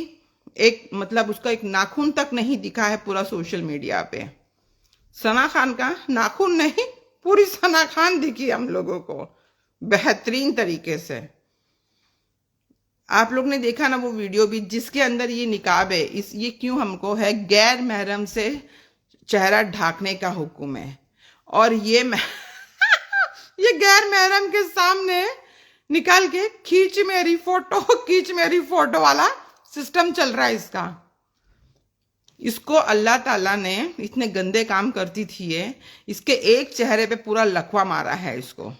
एक मतलब उसका एक नाखून तक नहीं दिखा है पूरा सोशल मीडिया पे। सना खान का नाखून नहीं, पूरी सना खान दिखी हम लोगों को बेहतरीन तरीके से। आप लोग ने देखा ना वो वीडियो भी, जिसके अंदर ये निकाब है, इस ये क्यों हमको है, गैर महरम से चेहरा ढाकने का हुक्म है। और ये ये गैर महरम के सामने निकाल के खींच मेरी फोटो, खींच मेरी फोटो वाला सिस्टम चल रहा है इसका। इसको अल्लाह ताला ने इतने गंदे काम करती थी ये, इसके एक चेहरे पे पूरा लकवा मारा है इसको,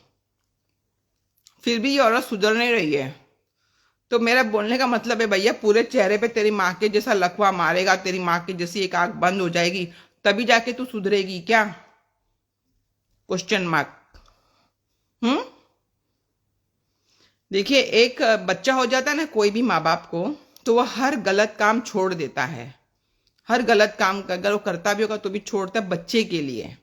फिर भी ये औरत सुधर नहीं रही है। तो मेरा बोलने का मतलब है भैया, पूरे चेहरे पे तेरी माँ के जैसा लकवा मारेगा, तेरी माँ की जैसी एक आंख बंद हो जाएगी, तभी जाके तू सुधरेगी क्या? Question mark. देखिए, एक बच्चा हो जाता है ना कोई भी माँ बाप को, तो वह हर गलत काम छोड़ देता है। हर गलत काम अगर वो करता भी होगा तो भी छोड़ता है बच्चे के लिए।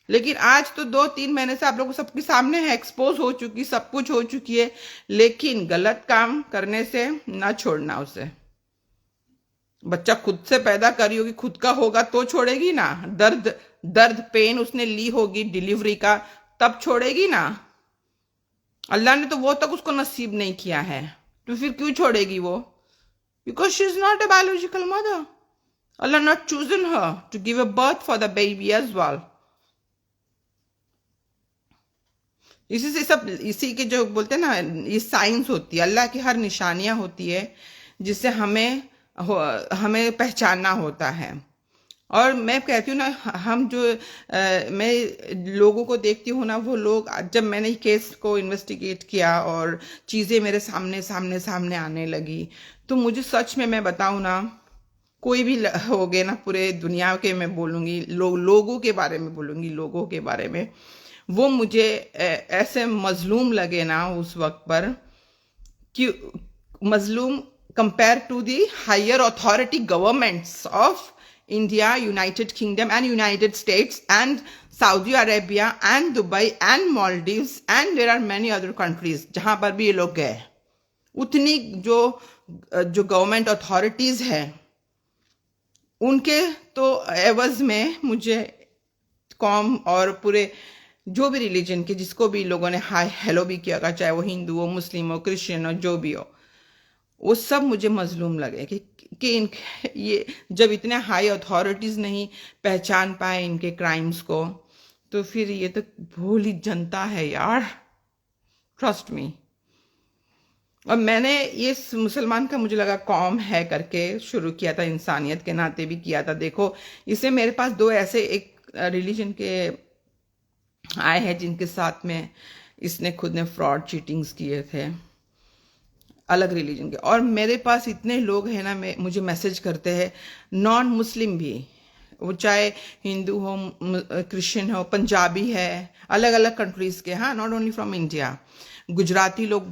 लेकिन आज तो 2-3 महीने से आप लोगों को सबके सामने है, एक्सपोज हो चुकी, सब कुछ हो चुकी है, लेकिन गलत काम करने से ना छोड़ना उसे। बच्चा खुद से पैदा करी होगी, खुद का होगा तो छोड़ेगी ना। दर्द दर्द पेन उसने ली होगी डिलीवरी का, तब छोड़ेगी ना। अल्लाह ने तो वो तक उसको नसीब नहीं किया है, तो फिर क्यों छोड़ेगी वो? Because she is not a biological mother. Allah not chosen her to give a birth for the baby as well. इसी से सब, इसी के जो बोलते हैं ना, ये साइंस होती है, अल्लाह की हर निशानियां होती है जिससे हमें पहचानना होता है। और मैं कहती हूँ ना, हम जो मैं लोगों को देखती हूँ ना, वो लोग, जब मैंने केस को इन्वेस्टिगेट किया और चीज़ें मेरे सामने सामने सामने आने लगी, तो मुझे सच में, मैं बताऊँ ना, कोई भी हो गए ना, पूरे दुनिया के मैं बोलूँगी, लोगों के बारे में बोलूँगी, लोगों के बारे में, वो मुझे ऐसे मजलूम लगे ना उस वक्त पर, कि मजलूम compare to the higher authority governments of India, United Kingdom and United States and Saudi Arabia and Dubai and Maldives and there are many other countries जहां पर भी ये लोग गए। उतनी जो गवर्नमेंट अथॉरिटीज है उनके तो एवज में मुझे कौम और पूरे जो भी रिलीजन के, जिसको भी लोगों ने हाय हेलो भी किया, चाहे वो हिंदू हो, मुस्लिम हो, क्रिश्चियन हो, जो भी हो, वो सब मुझे मजलूम लगे कि ये जब इतने हाई अथॉरिटीज नहीं पहचान पाए इनके क्राइम्स को, तो फिर ये तो भोली जनता है यार, ट्रस्ट मी। और मैंने ये मुसलमान का मुझे लगा कौम है करके शुरू किया था, इंसानियत के नाते भी किया था। देखो, इसे मेरे पास 2 ऐसे एक रिलीजन के आए हैं जिनके साथ में इसने खुद ने फ्रॉड चीटिंग्स किए थे, अलग रिलीजन के। और मेरे पास इतने लोग हैं ना, मुझे मैसेज करते हैं, नॉन मुस्लिम भी, वो चाहे हिंदू हो, क्रिश्चियन हो, पंजाबी है, अलग अलग कंट्रीज के, हाँ, not only from India, Gujarati लोग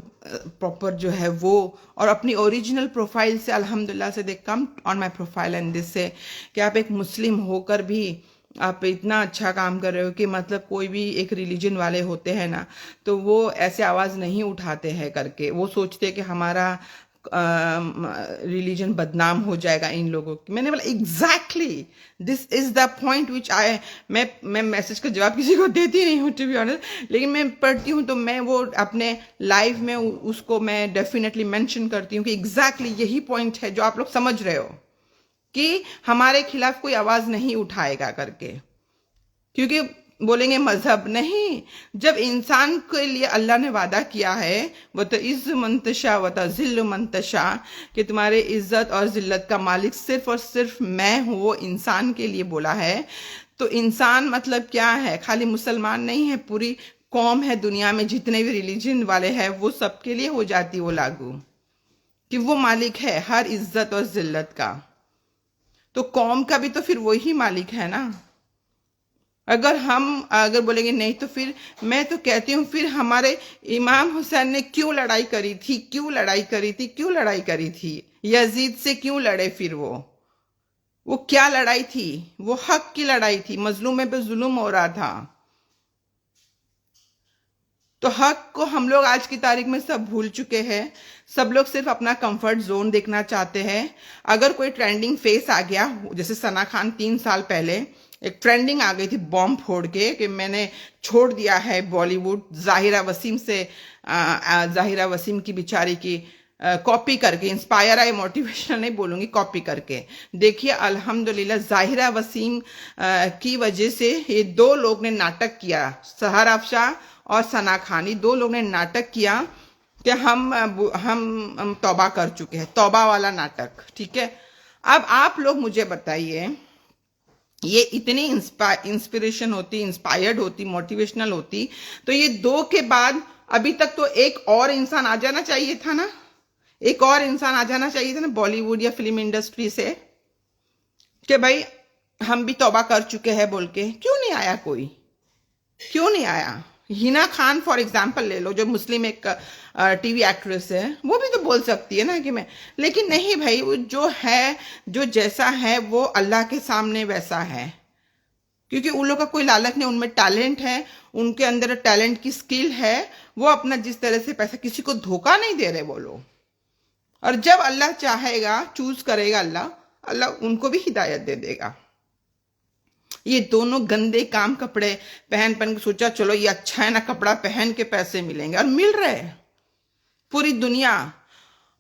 प्रॉपर जो है वो, और अपनी ओरिजिनल प्रोफाइल से, अल्हम्दुलिल्लाह से, they come on my profile and this से कि आप एक मुस्लिम होकर भी आप इतना अच्छा काम कर रहे हो, कि मतलब कोई भी एक रिलीजन वाले होते हैं ना, तो वो ऐसे आवाज़ नहीं उठाते हैं करके, वो सोचते हैं कि हमारा रिलीजन बदनाम हो जाएगा इन लोगों की। मैंने बोला exactly this is the point which मैं मैसेज का जवाब किसी को देती नहीं हूँ टू बी ऑनेस्ट, लेकिन मैं पढ़ती हूँ तो मैं वो अपने लाइव में उसको मैं डेफिनेटली मेंशन करती हूँ कि एग्जैक्टली यही पॉइंट है जो आप लोग समझ रहे हो, कि हमारे खिलाफ कोई आवाज नहीं उठाएगा करके, क्योंकि बोलेंगे मजहब नहीं। जब इंसान के लिए अल्लाह ने वादा किया है, वो तो इज्ज मंतशा व तज़िल्लु मंतशा, कि तुम्हारे इज्जत और जिल्लत का मालिक सिर्फ और सिर्फ मैं हूँ, वो इंसान के लिए बोला है। तो इंसान मतलब क्या है? खाली मुसलमान नहीं है, पूरी कौम है, दुनिया में जितने भी रिलीजन वाले हैं वो सबके लिए हो जाती वो लागू, कि वो मालिक है हर इज्जत और जिल्लत का। तो कौम का भी तो फिर वही मालिक है ना। अगर बोलेंगे नहीं, तो फिर मैं तो कहती हूँ, फिर हमारे इमाम हुसैन ने क्यों लड़ाई करी थी, क्यों लड़ाई करी थी यजीद से, क्यों लड़े? फिर वो क्या लड़ाई थी? वो हक की लड़ाई थी, मजलूम पे जुल्म हो रहा था। तो हक को हम लोग आज की तारीख में सब भूल चुके हैं। सब लोग सिर्फ अपना कंफर्ट जोन देखना चाहते हैं। अगर कोई ट्रेंडिंग फेस आ गया, जैसे सना खान 3 साल पहले एक ट्रेंडिंग आ गई थी बॉम्ब फोड़ के कि मैंने छोड़ दिया है बॉलीवुड, जाहिरा वसीम से जाहिरा वसीम की बेचारी की कॉपी करके, इंस्पायर है, मोटिवेशनल नहीं बोलूंगी, कॉपी करके। देखिए अल्हम्दुलिल्लाह जाहिरा वसीम की वजह से ये 2 लोग ने नाटक किया, सहर अफशां और सना खान, 2 लोग ने नाटक किया कि हम तौबा कर चुके हैं, तौबा वाला नाटक। ठीक है, अब आप लोग मुझे बताइए, ये इतनी इंस्पिरेशन होती, इंस्पायर्ड होती, मोटिवेशनल होती, तो ये 2 के बाद अभी तक तो एक और इंसान आ जाना चाहिए था ना, एक और इंसान आ जाना चाहिए था ना बॉलीवुड या फिल्म इंडस्ट्री से, कि भाई हम भी तौबा कर चुके हैं बोल के। क्यों नहीं आया कोई, क्यों नहीं आया? हिना खान फॉर एग्जाम्पल ले लो, जो मुस्लिम एक टीवी एक्ट्रेस है, वो भी तो बोल सकती है ना कि मैं, लेकिन नहीं भाई, वो जो है, जो जैसा है वो अल्लाह के सामने वैसा है, क्योंकि उन लोग का कोई लालच नहीं, उनमें टैलेंट है, उनके अंदर टैलेंट की स्किल है, वो अपना जिस तरह से पैसा, किसी को धोखा नहीं दे रहे वो लोग। और जब अल्लाह चाहेगा, चूज करेगा अल्लाह, अल्लाह उनको भी हिदायत दे देगा। ये दोनों गंदे काम कपड़े पहन के सोचा चलो ये अच्छा है ना, कपड़ा पहन के पैसे मिलेंगे, और मिल रहे हैं पूरी दुनिया।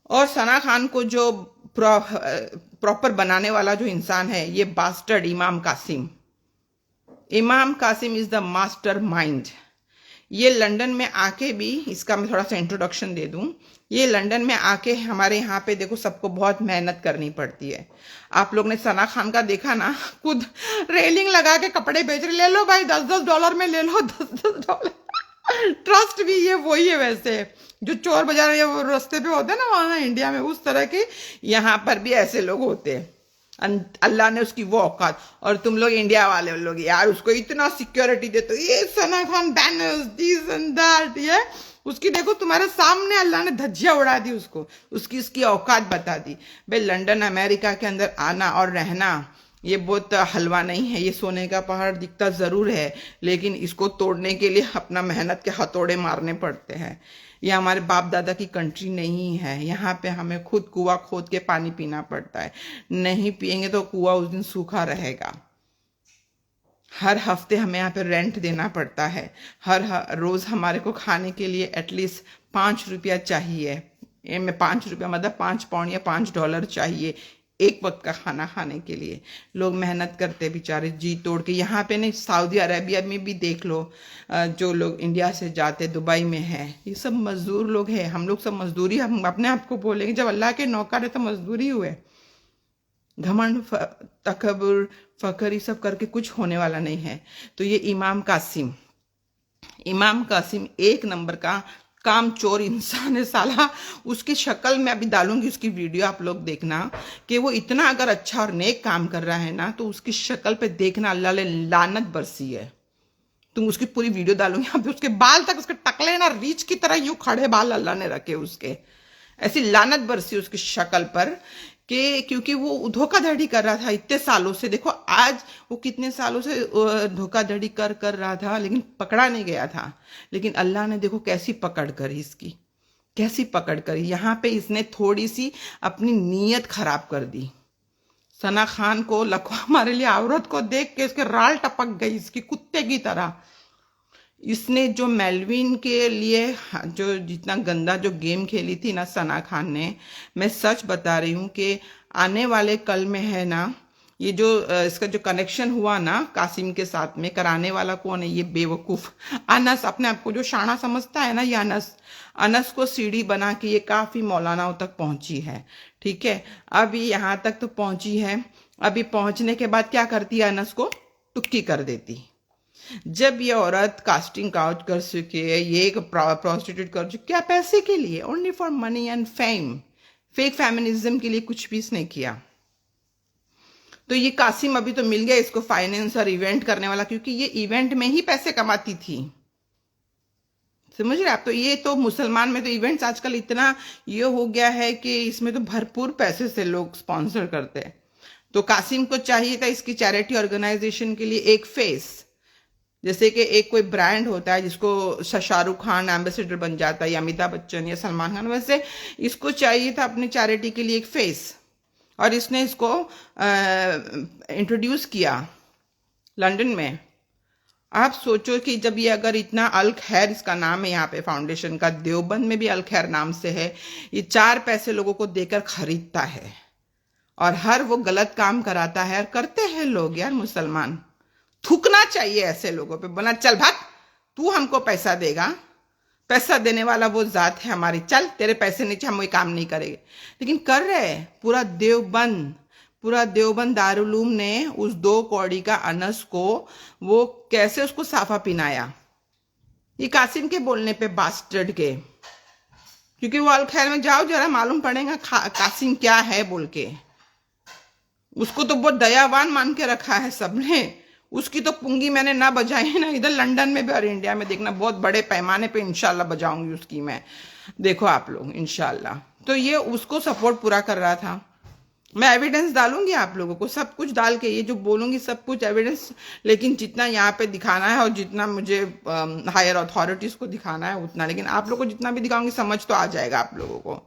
और सना खान को जो प्रॉपर बनाने वाला जो इंसान है, ये बास्टर्ड इमाम कासिम, इमाम Qasim is the mastermind. ये लंदन में आके भी, इसका मैं थोड़ा सा इंट्रोडक्शन दे दूं, ये लंदन में आके हमारे यहाँ पे देखो सबको बहुत मेहनत करनी पड़ती है। आप लोग ने सना खान का देखा ना, खुद रेलिंग लगा के कपड़े बेच रहे, ले लो भाई $10 में ले लो, $10। ट्रस्ट भी ये वही है वैसे, जो चोर बाजार ये रास्ते पे होते हैं ना वहां इंडिया में, उस तरह के यहाँ पर भी ऐसे लोग होते हैं। अल्लाह ने उसकी वो औकात, और तुम लोग इंडिया वाले लोग यार उसको इतना सिक्योरिटी देते हो, ये Sana Khan banners this and that, ये उसकी देखो तुम्हारे सामने अल्लाह ने धज्जियां उड़ा दी उसको, उसकी औकात बता दी। भाई लंदन अमेरिका के अंदर आना और रहना ये बहुत हलवा नहीं है, ये सोने का पहाड़ दिखता जरूर है, लेकिन इसको तोड़ने के लिए अपना मेहनत के हथौड़े मारने पड़ते हैं। ये हमारे बाप दादा की कंट्री नहीं है, यहाँ पे हमें खुद कुआं खोद के पानी पीना पड़ता है, नहीं पिएंगे तो कुआं उस दिन सूखा रहेगा। हर हफ्ते हमें यहाँ पे रेंट देना पड़ता है, हर रोज हमारे को खाने के लिए एटलीस्ट 5 रुपया चाहिए, में 5 रुपया मतलब 5 पाउंड या $5 चाहिए एक वक्त का खाना खाने के लिए। लोग मेहनत करते बेचारे जी तोड़ के, यहाँ पे नहीं, सऊदी अरेबिया में भी देख लो, जो लोग इंडिया से जाते दुबई में है, ये सब मजदूर लोग हैं। हम लोग सब मजदूरी, हम अपने आप को बोलेंगे, जब अल्लाह के नौकर है तो मजदूरी हुए। घमंड तकबर फकर ये सब करके कुछ होने वाला नहीं है। तो ये इमाम कासिम एक नंबर का काम चोर इंसान है साला। उसकी शक्ल में अभी डालूंगी, उसकी वीडियो आप लोग देखना कि वो इतना अगर अच्छा और नेक काम कर रहा है ना, तो उसकी शक्ल पे देखना अल्लाह ने लानत बरसी है। तुम उसकी पूरी वीडियो डालूंगी, आप उसके बाल तक, उसके टकले ना रीछ की तरह यूं खड़े बाल अल्लाह ने रखे उसके, ऐसी लानत बरसी उसकी शक्ल पर कि, क्योंकि वो धोखाधड़ी कर रहा था इतने सालों से। देखो आज वो कितने सालों से धोखाधड़ी कर रहा था, लेकिन पकड़ा नहीं गया था। लेकिन अल्लाह ने देखो कैसी पकड़ करी इसकी, कैसी पकड़ करी। यहाँ पे इसने थोड़ी सी अपनी नीयत खराब कर दी। सना खान को लखवा मारे लिए औरत को देख के इसके राल टपक गई इसकी कुत्ते की तरह। इसने जो मेलविन के लिए जो जितना गंदा जो गेम खेली थी ना सना खान ने, मैं सच बता रही हूँ कि आने वाले कल में है ना, ये जो इसका जो कनेक्शन हुआ ना कासिम के साथ में, कराने वाला कौन है? ये बेवकूफ अनस, अपने आप को जो शाना समझता है ना, ये अनस को सीढ़ी बना के ये काफी मौलानाओं तक पहुंची है। ठीक है, अब ये यहाँ तक तो पहुंची है। अभी पहुंचने के बाद क्या करती है, अनस को टुक्की कर देती। जब ये औरत कास्टिंग काउच कर चुकी है, ये एक प्रोस्टिट्यूट कर चुकी, क्या पैसे के लिए? Only for money and fame, fake feminism के लिए कुछ भी इसने किया। तो ये कासिम अभी तो मिल गया इसको फाइनेंस और इवेंट करने वाला, क्योंकि ये इवेंट में ही पैसे कमाती थी, समझ रहे आप? तो ये तो मुसलमान में तो इवेंट्स आजकल इतना ये हो गया है कि इसमें तो भरपूर पैसे से लोग स्पॉन्सर करते हैं। तो कासिम को चाहिए था इसकी चैरिटी ऑर्गेनाइजेशन के लिए एक फेस, जैसे कि एक कोई ब्रांड होता है जिसको शाहरुख खान एम्बेसडर बन जाता है, या अमिताभ बच्चन या सलमान खान, वैसे इसको चाहिए था अपनी चैरिटी के लिए एक फेस, और इसने इसको इंट्रोड्यूस किया लंदन में। आप सोचो कि जब ये अगर इतना अल खैर इसका नाम है यहाँ पे फाउंडेशन का, देवबंद में भी अल खैर नाम से है, ये 4 पैसे लोगों को देकर खरीदता है और हर वो गलत काम कराता है, और करते हैं लोग यार मुसलमान। थूकना चाहिए ऐसे लोगों पे, बोला चल भाग, तू हमको पैसा देगा, पैसा देने वाला वो जात है हमारी, चल तेरे पैसे नीचे हम कोई काम नहीं करेंगे। लेकिन कर रहे पूरा देवबंद दारुलूम ने उस 2 कौड़ी का अनस को वो कैसे उसको साफा पिनाया, ये कासिम के बोलने पे, बास्टर्ड के। क्योंकि वो अल खैर में जाओ जरा, मालूम पड़ेगा कासिम क्या है बोल के। उसको तो बहुत दयावान मान के रखा है सबने, उसकी तो पुंगी मैंने ना बजाई ना इधर लंदन में भी और इंडिया में, देखना बहुत बड़े पैमाने पे इंशाल्लाह बजाऊंगी उसकी मैं, देखो आप लोग इंशाल्लाह। तो ये उसको सपोर्ट पूरा कर रहा था। मैं एविडेंस डालूंगी आप लोगों को, सब कुछ डाल के, ये जो बोलूंगी सब कुछ एविडेंस, लेकिन जितना यहाँ पे दिखाना है और जितना मुझे हायर अथॉरिटीज को दिखाना है उतना, लेकिन आप लोगों को जितना भी दिखाऊंगी समझ तो आ जाएगा आप लोगों को।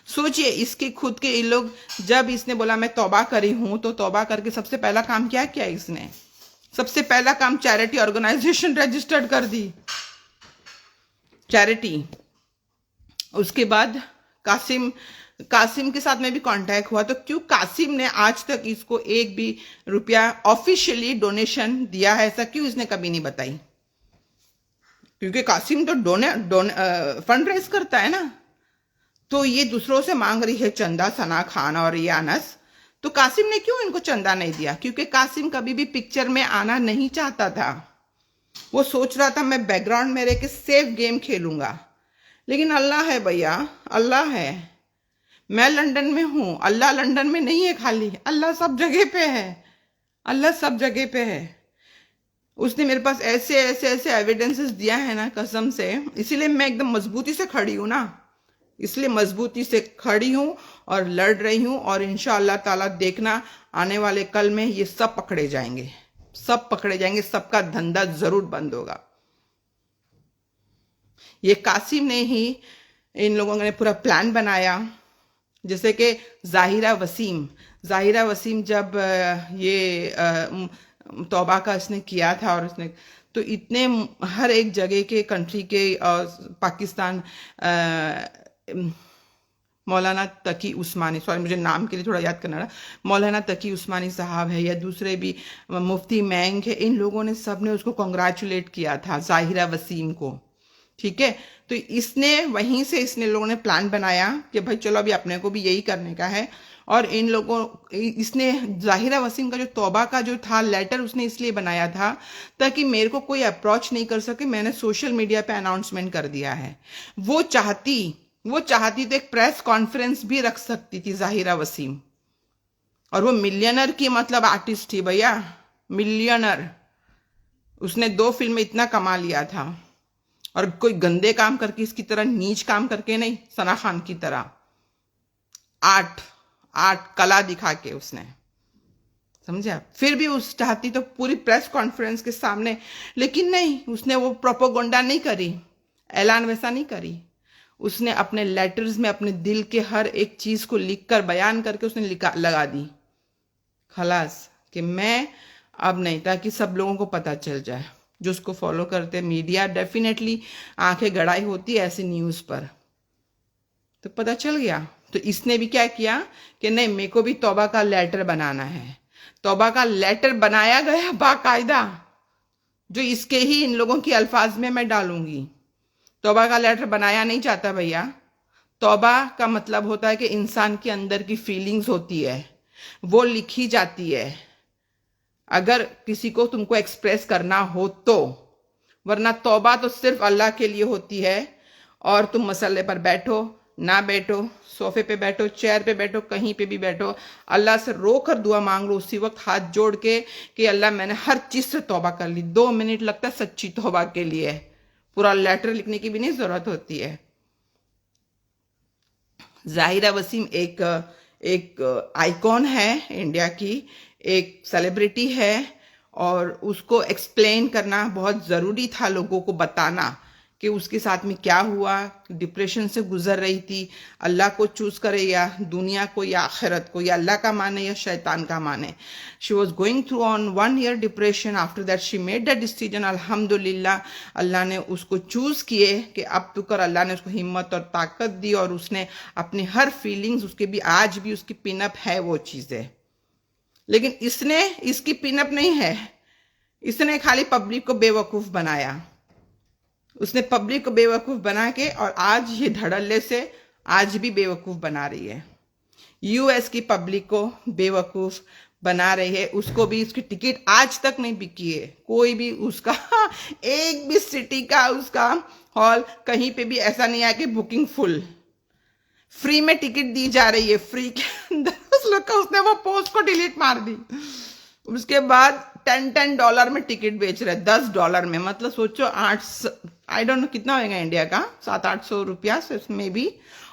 सोचिए इसके खुद के इन लोग, जब इसने बोला मैं तौबा करी हूं, तो तौबा करके सबसे पहला काम क्या किया इसने? सबसे पहला काम चैरिटी ऑर्गेनाइजेशन रजिस्टर्ड कर दी, चैरिटी। उसके बाद कासिम के साथ में भी कांटेक्ट हुआ, तो क्यों कासिम ने आज तक इसको एक भी रुपया ऑफिशियली डोनेशन दिया है, ऐसा क्यों इसने कभी नहीं बताई? क्योंकि कासिम तो फंड रेज करता है ना, तो ये दूसरों से मांग रही है चंदा, सना खान और ये अनस, तो कासिम ने क्यों इनको चंदा नहीं दिया? क्योंकि कासिम कभी भी पिक्चर में आना नहीं चाहता था, वो सोच रहा था मैं बैकग्राउंड में रह के सेफ गेम खेलूंगा। लेकिन अल्लाह है भैया, अल्लाह है। मैं लंदन में हूं, अल्लाह लंदन में नहीं है खाली, अल्लाह सब जगह पे है, अल्लाह सब जगह पे है। उसने मेरे पास ऐसे ऐसे ऐसे एविडेंसेस दिया है ना कसम से, इसीलिए मैं एकदम मजबूती से खड़ी हूं ना, इसलिए मजबूती से खड़ी हूं और लड़ रही हूं। और इंशाअल्लाह ताला देखना आने वाले कल में ये सब पकड़े जाएंगे, सब पकड़े जाएंगे, सबका धंधा जरूर बंद होगा। ये कासिम ने ही, इन लोगों ने पूरा प्लान बनाया। जैसे कि जाहिरा वसीम जब ये तौबा का इसने किया था, और इसने तो इतने हर एक जगह के कंट्री के, पाकिस्तान, मौलाना तकी उस्मानी, सॉरी मुझे नाम के लिए थोड़ा याद करना रहा, मौलाना तकी उस्मानी साहब है या दूसरे भी मुफ्ती मैंग है, इन लोगों ने सब ने उसको कॉन्ग्रेचुलेट किया था जाहिरा वसीम को, ठीक है। तो इसने वहीं से इसने लोगों ने प्लान बनाया कि भाई चलो अभी अपने को भी यही करने का है। और इन लोगों, इसने जाहिरा वसीम का जो तौबा का जो था लेटर, उसने इसलिए बनाया था ताकि मेरे को कोई अप्रोच नहीं कर सके, मैंने सोशल मीडिया पे अनाउंसमेंट कर दिया है। वो चाहती तो एक प्रेस कॉन्फ्रेंस भी रख सकती थी जाहिरा वसीम, और वो मिलियनर की मतलब आर्टिस्ट थी भैया, मिलियनर। उसने 2 फिल्में इतना कमा लिया था, और कोई गंदे काम करके, इसकी तरह नीच काम करके नहीं, सना खान की तरह आर्ट कला दिखा के उसने, समझा। फिर भी उस चाहती तो पूरी प्रेस कॉन्फ्रेंस के सामने, लेकिन नहीं, उसने वो प्रोपोगंडा नहीं करी, ऐलान वैसा नहीं करी। उसने अपने लेटर्स में अपने दिल के हर एक चीज को लिखकर बयान करके उसने लगा दी, खलास, कि मैं अब नहीं, ताकि सब लोगों को पता चल जाए, जो उसको फॉलो करते मीडिया डेफिनेटली आंखें गड़ाई होती है ऐसी न्यूज पर, तो पता चल गया। तो इसने भी क्या किया कि नहीं, मेरे को भी तौबा का लेटर बनाना है। तौबा का लेटर बनाया गया बाकायदा, जो इसके ही इन लोगों के अल्फाज में मैं डालूंगी। तौबा का लेटर बनाया नहीं चाहता भैया। तौबा का मतलब होता है कि इंसान के अंदर की फीलिंग्स होती है, वो लिखी जाती है, अगर किसी को तुमको एक्सप्रेस करना हो तो, वरना तौबा तो सिर्फ अल्लाह के लिए होती है। और तुम मसल्ले पर बैठो ना बैठो, सोफे पे बैठो, चेयर पे बैठो, कहीं पे भी बैठो, अल्लाह से रो कर दुआ मांग लो उसी वक्त हाथ जोड़ के कि अल्लाह मैंने हर चीज से तौबा कर ली। 2 मिनट लगता है सच्ची तौबा के लिए, पूरा लेटर लिखने की भी नहीं जरूरत होती है। जाहिरा वसीम एक आइकॉन है इंडिया की, एक सेलिब्रिटी है, और उसको एक्सप्लेन करना बहुत ज़रूरी था, लोगों को बताना कि उसके साथ में क्या हुआ, डिप्रेशन से गुजर रही थी, अल्लाह को चूज करे या दुनिया को या आखिरत को, या अल्लाह का माने या शैतान का माने। She was going through on 1 year depression. After that she made that decision. अल्हम्दुलिल्लाह अल्लाह ने उसको चूज किए कि अब तू कर। अल्लाह ने उसको हिम्मत और ताकत दी और उसने अपनी हर फीलिंग्स, उसके भी आज भी उसकी पिनअप है वो चीज़ें। लेकिन इसकी पिनअप नहीं है, इसने खाली पब्लिक को बेवकूफ बनाया। उसने पब्लिक को बेवकूफ बना के और आज ये धड़ल्ले से आज भी बेवकूफ बना रही है। यूएस की पब्लिक को बेवकूफ बना रही है। उसको भी उसकी टिकट आज तक नहीं बिकी है, कोई भी उसका एक भी सिटी का उसका हॉल कहीं पे भी ऐसा नहीं आया कि बुकिंग फुल। फ्री में टिकट दी जा रही है, फ्री के अंदर उस लोग का उसने वो पोस्ट को डिलीट मार दी। उसके बाद $10 में टिकट बेच रहे, $10 में। मतलब सोचो 8 आई डोंट नो कितना होगा इंडिया का, 700-800 रुपया में भी।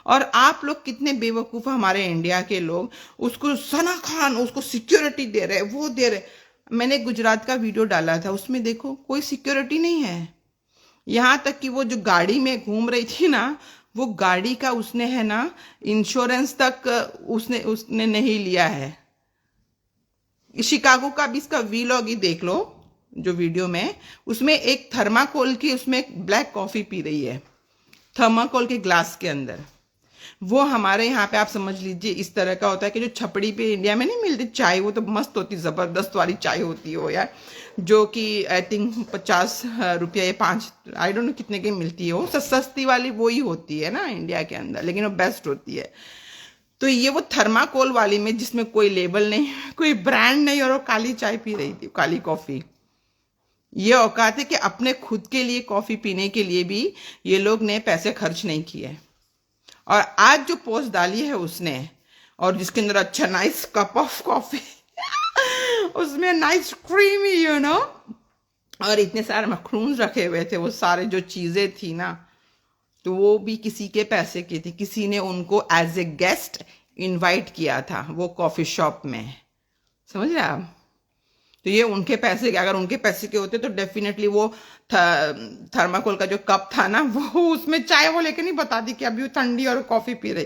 और आप लोग कितने बेवकूफ हमारे इंडिया के लोग, उसको सना खान उसको सिक्योरिटी दे रहे, वो दे रहे। मैंने गुजरात का वीडियो डाला था, उसमें देखो कोई सिक्योरिटी नहीं है। यहाँ तक कि वो जो गाड़ी में घूम रही थी ना, वो गाड़ी का उसने है ना इंश्योरेंस तक उसने नहीं लिया है। शिकागो का भी इसका वीलॉग ही देख लो, जो वीडियो में, उसमें एक थर्माकोल की उसमें एक ब्लैक कॉफी पी रही है, थर्माकोल के ग्लास के अंदर। वो हमारे यहाँ पे आप समझ लीजिए इस तरह का होता है कि जो छपड़ी पे इंडिया में नहीं मिलती चाय, वो तो मस्त होती, जबरदस्त वाली चाय होती है वो यार, जो कि आई थिंक 50 रुपया या 5 आई डोंट नो कितने की मिलती है। वो सस्ती वाली वो ही होती है ना इंडिया के अंदर, लेकिन वो बेस्ट होती है। तो ये वो थर्माकोल वाली में, जिसमें कोई लेबल नहीं, कोई ब्रांड नहीं, और वो काली चाय पी रही थी, काली कॉफी। ये औकात है कि अपने खुद के लिए कॉफी पीने के लिए भी ये लोग ने पैसे खर्च नहीं किए। और आज जो पोस्ट डाली है उसने, और जिसके अंदर अच्छा नाइस कप ऑफ कॉफी उसमें नाइस क्रीमी यू नो, और इतने सारे मखरून्स रखे हुए थे, वो सारे जो चीजें थी ना, तो वो भी किसी के पैसे की थी। किसी ने उनको एज ए गेस्ट इनवाइट किया था वो कॉफी शॉप में, समझ रहे आप। तो ये उनके पैसे के, अगर उनके पैसे के होते तो डेफिनेटली वो थर्माकोल का जो कप था ना, वो उसमें चाय वो लेके नहीं बताती कि अभी वो ठंडी और कॉफी पी रही।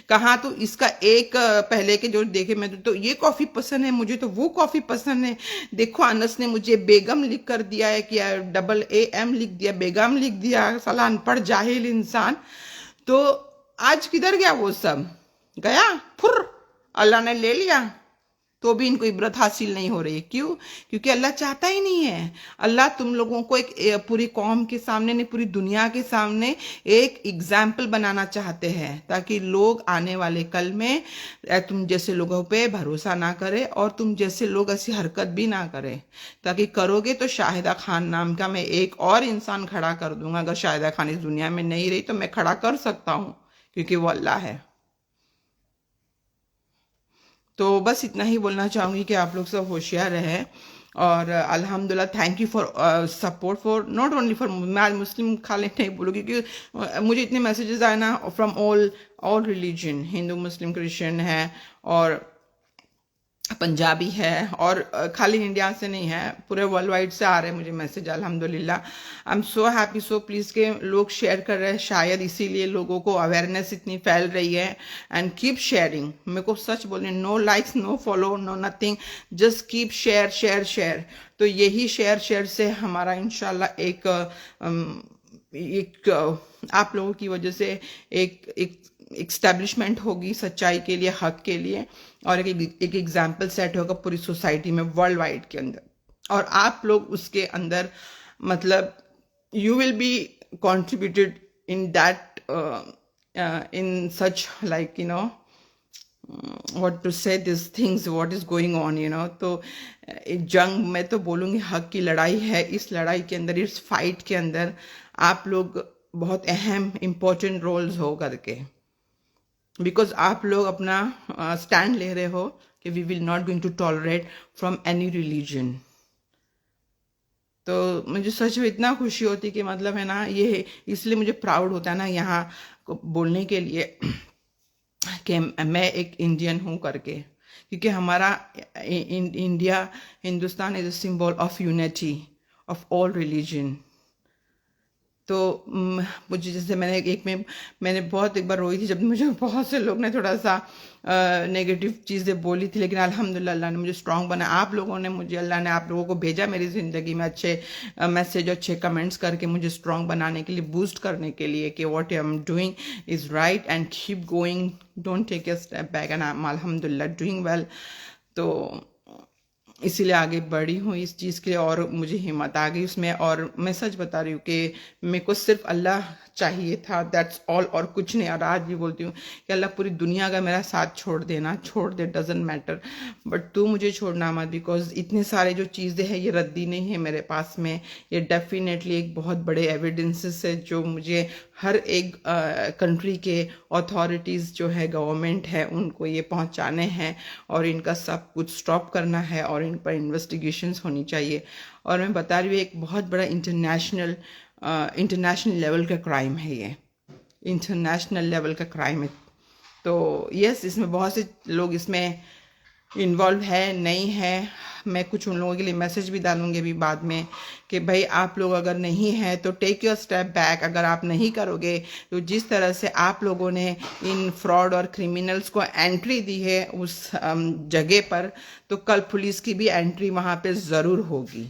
कहाँ तो इसका एक पहले के जो देखे मैं तो ये कॉफी पसंद है मुझे, तो वो कॉफी पसंद है। देखो अनस ने मुझे बेगम लिख कर दिया है, कि AM लिख दिया, बेगम लिख दिया, साला अनपढ़ जाहिल इंसान। तो आज किधर गया वो सब, गया फुर, अल्लाह ने ले लिया। तो भी इनको इबरत हासिल नहीं हो रही है। क्यों? क्योंकि अल्लाह चाहता ही नहीं है। अल्लाह तुम लोगों को एक पूरी कौम के सामने नहीं, पूरी दुनिया के सामने एक एग्जाम्पल बनाना चाहते हैं, ताकि लोग आने वाले कल में तुम जैसे लोगों पे भरोसा ना करे, और तुम जैसे लोग ऐसी हरकत भी ना करे। ताकि करोगे तो शाहिदा खान नाम का मैं एक और इंसान खड़ा कर दूंगा। अगर शाहिदा खान इस दुनिया में नहीं रही तो मैं खड़ा कर सकता हूँ, क्योंकि वो अल्लाह है। तो बस इतना ही बोलना चाहूँगी कि आप लोग सब होशियार रहें। और अल्हम्दुलिल्लाह, thank you for support, for not only for, मैं आज मुस्लिम खाली नहीं बोलूँगी, क्योंकि मुझे इतने मैसेजेस आए ना from all religion, Hindu Muslim Christian है और पंजाबी है, और खाली इंडिया से नहीं है, पूरे वर्ल्ड वाइड से आ रहे हैं मुझे मैसेज। अल्हम्दुलिल्लाह, I am so happy, so please के लोग शेयर कर रहे हैं, शायद इसीलिए लोगों को अवेयरनेस इतनी फैल रही है। And keep sharing. मेरे को सच बोलने, no likes, no follow, no nothing, just keep share share share. तो यही शेयर से हमारा इंशाल्लाह एक आप लोगों की वजह से एक एस्टेब्लिशमेंट होगी सच्चाई के लिए, हक के लिए, और एक एग्जाम्पल सेट होगा पूरी सोसाइटी में, वर्ल्ड वाइड के अंदर। और आप लोग उसके अंदर, मतलब you will be contributed in that, in such like what to say these things, what is going on, तो जंग मैं तो बोलूँगी हक की लड़ाई है। इस लड़ाई के अंदर, इस फाइट के अंदर आप लोग बहुत अहम इम्पोर्टेंट रोल्स हो करके, बिकॉज आप लोग अपना स्टैंड ले रहे हो कि we will not going to tolerate from any religion. तो मुझे सच में इतना खुशी होती कि मतलब है ना, ये इसलिए मुझे प्राउड होता है ना यहाँ बोलने के लिए कि मैं एक इंडियन हूँ करके। क्योंकि हमारा India, Hindustan is a symbol of unity of all religion. तो मुझे जैसे मैंने बहुत एक बार रोई थी जब मुझे बहुत से लोग ने थोड़ा सा नेगेटिव चीज़ें बोली थी, लेकिन अल्हम्दुलिल्लाह अल्लाह ने मुझे स्ट्रांग बना। आप लोगों ने मुझे, अल्लाह ने आप लोगों को भेजा मेरी ज़िंदगी में अच्छे मैसेज, अच्छे कमेंट्स करके मुझे स्ट्रांग बनाने के लिए, बूस्ट करने के लिए कि what I am doing is right and keep going, don't take a step back, and I am अल्हम्दुलिल्लाह डूइंग वेल। तो इसीलिए आगे बढ़ी हूँ इस चीज़ के लिए, और मुझे हिम्मत आ गई उसमें। और मैं सच बता रही हूँ कि मेरे को सिर्फ अल्लाह चाहिए था, दैट्स ऑल, और कुछ नहीं। और आज भी बोलती हूँ कि अल्लाह पूरी दुनिया का मेरा साथ छोड़ देना, छोड़ दे, डजेंट मैटर, बट तू मुझे छोड़ना मत, बिकॉज इतने सारे जो चीज़ें हैं ये रद्दी नहीं है मेरे पास में, ये डेफिनेटली एक बहुत बड़े एविडेंसेस है जो मुझे हर एक कंट्री के अथॉरिटीज़ जो है, गवर्नमेंट है, उनको ये पहुंचाने हैं और इनका सब कुछ स्टॉप करना है और इन पर इन्वेस्टिगेशंस होनी चाहिए। और मैं बता रही हूँ एक बहुत बड़ा इंटरनेशनल लेवल का क्राइम है ये, इंटरनेशनल लेवल का क्राइम है। तो यस, इसमें बहुत से लोग इसमें इन्वॉल्व है, नहीं है। मैं कुछ उन लोगों के लिए मैसेज भी डालूंगी अभी बाद में कि भाई आप लोग अगर नहीं हैं तो टेक योर स्टेप बैक। अगर आप नहीं करोगे तो जिस तरह से आप लोगों ने इन फ्रॉड और क्रिमिनल्स को एंट्री दी है उस जगह पर, तो कल पुलिस की भी एंट्री वहाँ पे ज़रूर होगी।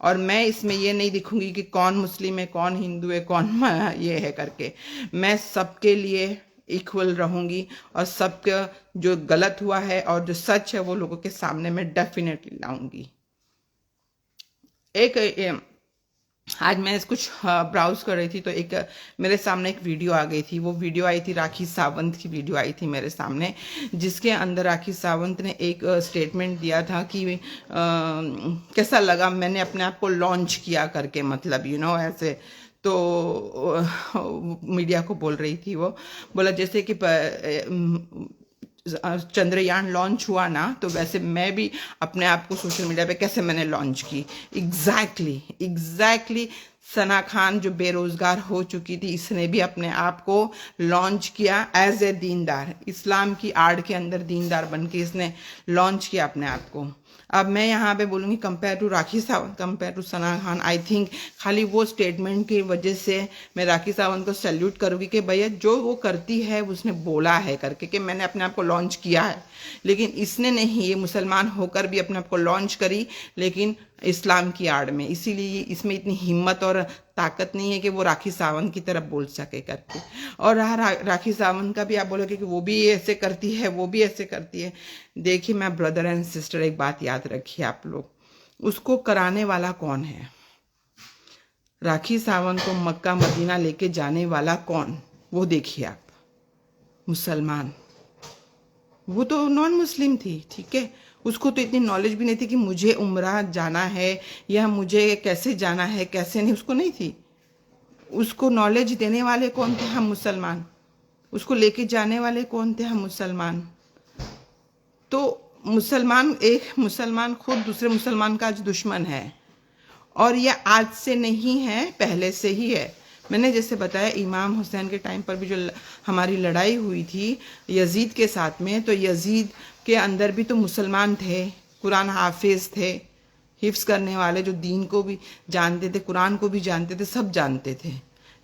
और मैं इसमें ये नहीं दिखूंगी कि कौन मुस्लिम है, कौन हिंदू है, कौन ये है करके। मैं सबके लिए इक्वल रहूंगी और सबका जो गलत हुआ है और जो सच है वो लोगों के सामने मैं डेफिनेटली लाऊंगी। आज मैं कुछ ब्राउज कर रही थी तो एक मेरे सामने एक वीडियो आ गई थी। वो वीडियो आई थी, राखी सावंत की वीडियो आई थी मेरे सामने, जिसके अंदर राखी सावंत ने एक स्टेटमेंट दिया था कि कैसा लगा मैंने अपने आप को लॉन्च किया करके, मतलब ऐसे। तो मीडिया को बोल रही थी, वो बोला जैसे कि चंद्रयान लॉन्च हुआ ना, तो वैसे मैं भी अपने आप को सोशल मीडिया पे कैसे मैंने लॉन्च की। एग्जैक्टली सना खान जो बेरोजगार हो चुकी थी, इसने भी अपने आप को लॉन्च किया एज ए दीनदार, इस्लाम की आड़ के अंदर दीनदार बन के इसने लॉन्च किया अपने आप को। अब मैं यहाँ पे बोलूँगी compare to Rakhi Sawant, compare to Sana Khan, I think खाली वो स्टेटमेंट की वजह से मैं राखी सावंत को सैल्यूट करूँगी कि भैया जो वो करती है उसने बोला है करके कि मैंने अपने आप को लॉन्च किया है। लेकिन इसने नहीं, ये मुसलमान होकर भी अपने आप को लॉन्च करी, लेकिन इस्लाम की आड़ में। इसीलिए इसमें इतनी हिम्मत और ताकत नहीं है कि वो राखी सावंत की तरफ बोल सके करके। और रहा राखी सावंत का भी, आप बोलोगे कि वो भी ऐसे करती है, वो भी ऐसे करती है। देखिए मैं ब्रदर एंड सिस्टर, एक बात याद रखिए आप लोग, उसको कराने वाला कौन है? राखी सावंत को मक्का मदीना लेके जाने वाला कौन? वो देखिए आप, मुसलमान। वो तो नॉन मुस्लिम थी, ठीक है, उसको तो इतनी नॉलेज भी नहीं थी कि मुझे उम्रा जाना है या मुझे कैसे जाना है कैसे नहीं, उसको नहीं थी। उसको नॉलेज देने वाले कौन थे? हम मुसलमान। उसको लेके जाने वाले कौन थे? हम मुसलमान। तो एक मुसलमान खुद दूसरे मुसलमान का आज दुश्मन है। और यह आज से नहीं है, पहले से ही है। मैंने जैसे बताया इमाम हुसैन के टाइम पर भी जो हमारी लड़ाई हुई थी यजीद के साथ में, तो यजीद के अंदर भी तो मुसलमान थे, कुरान हाफिज थे, हिफ्स करने वाले, जो दीन को भी जानते थे, कुरान को भी जानते थे, सब जानते थे।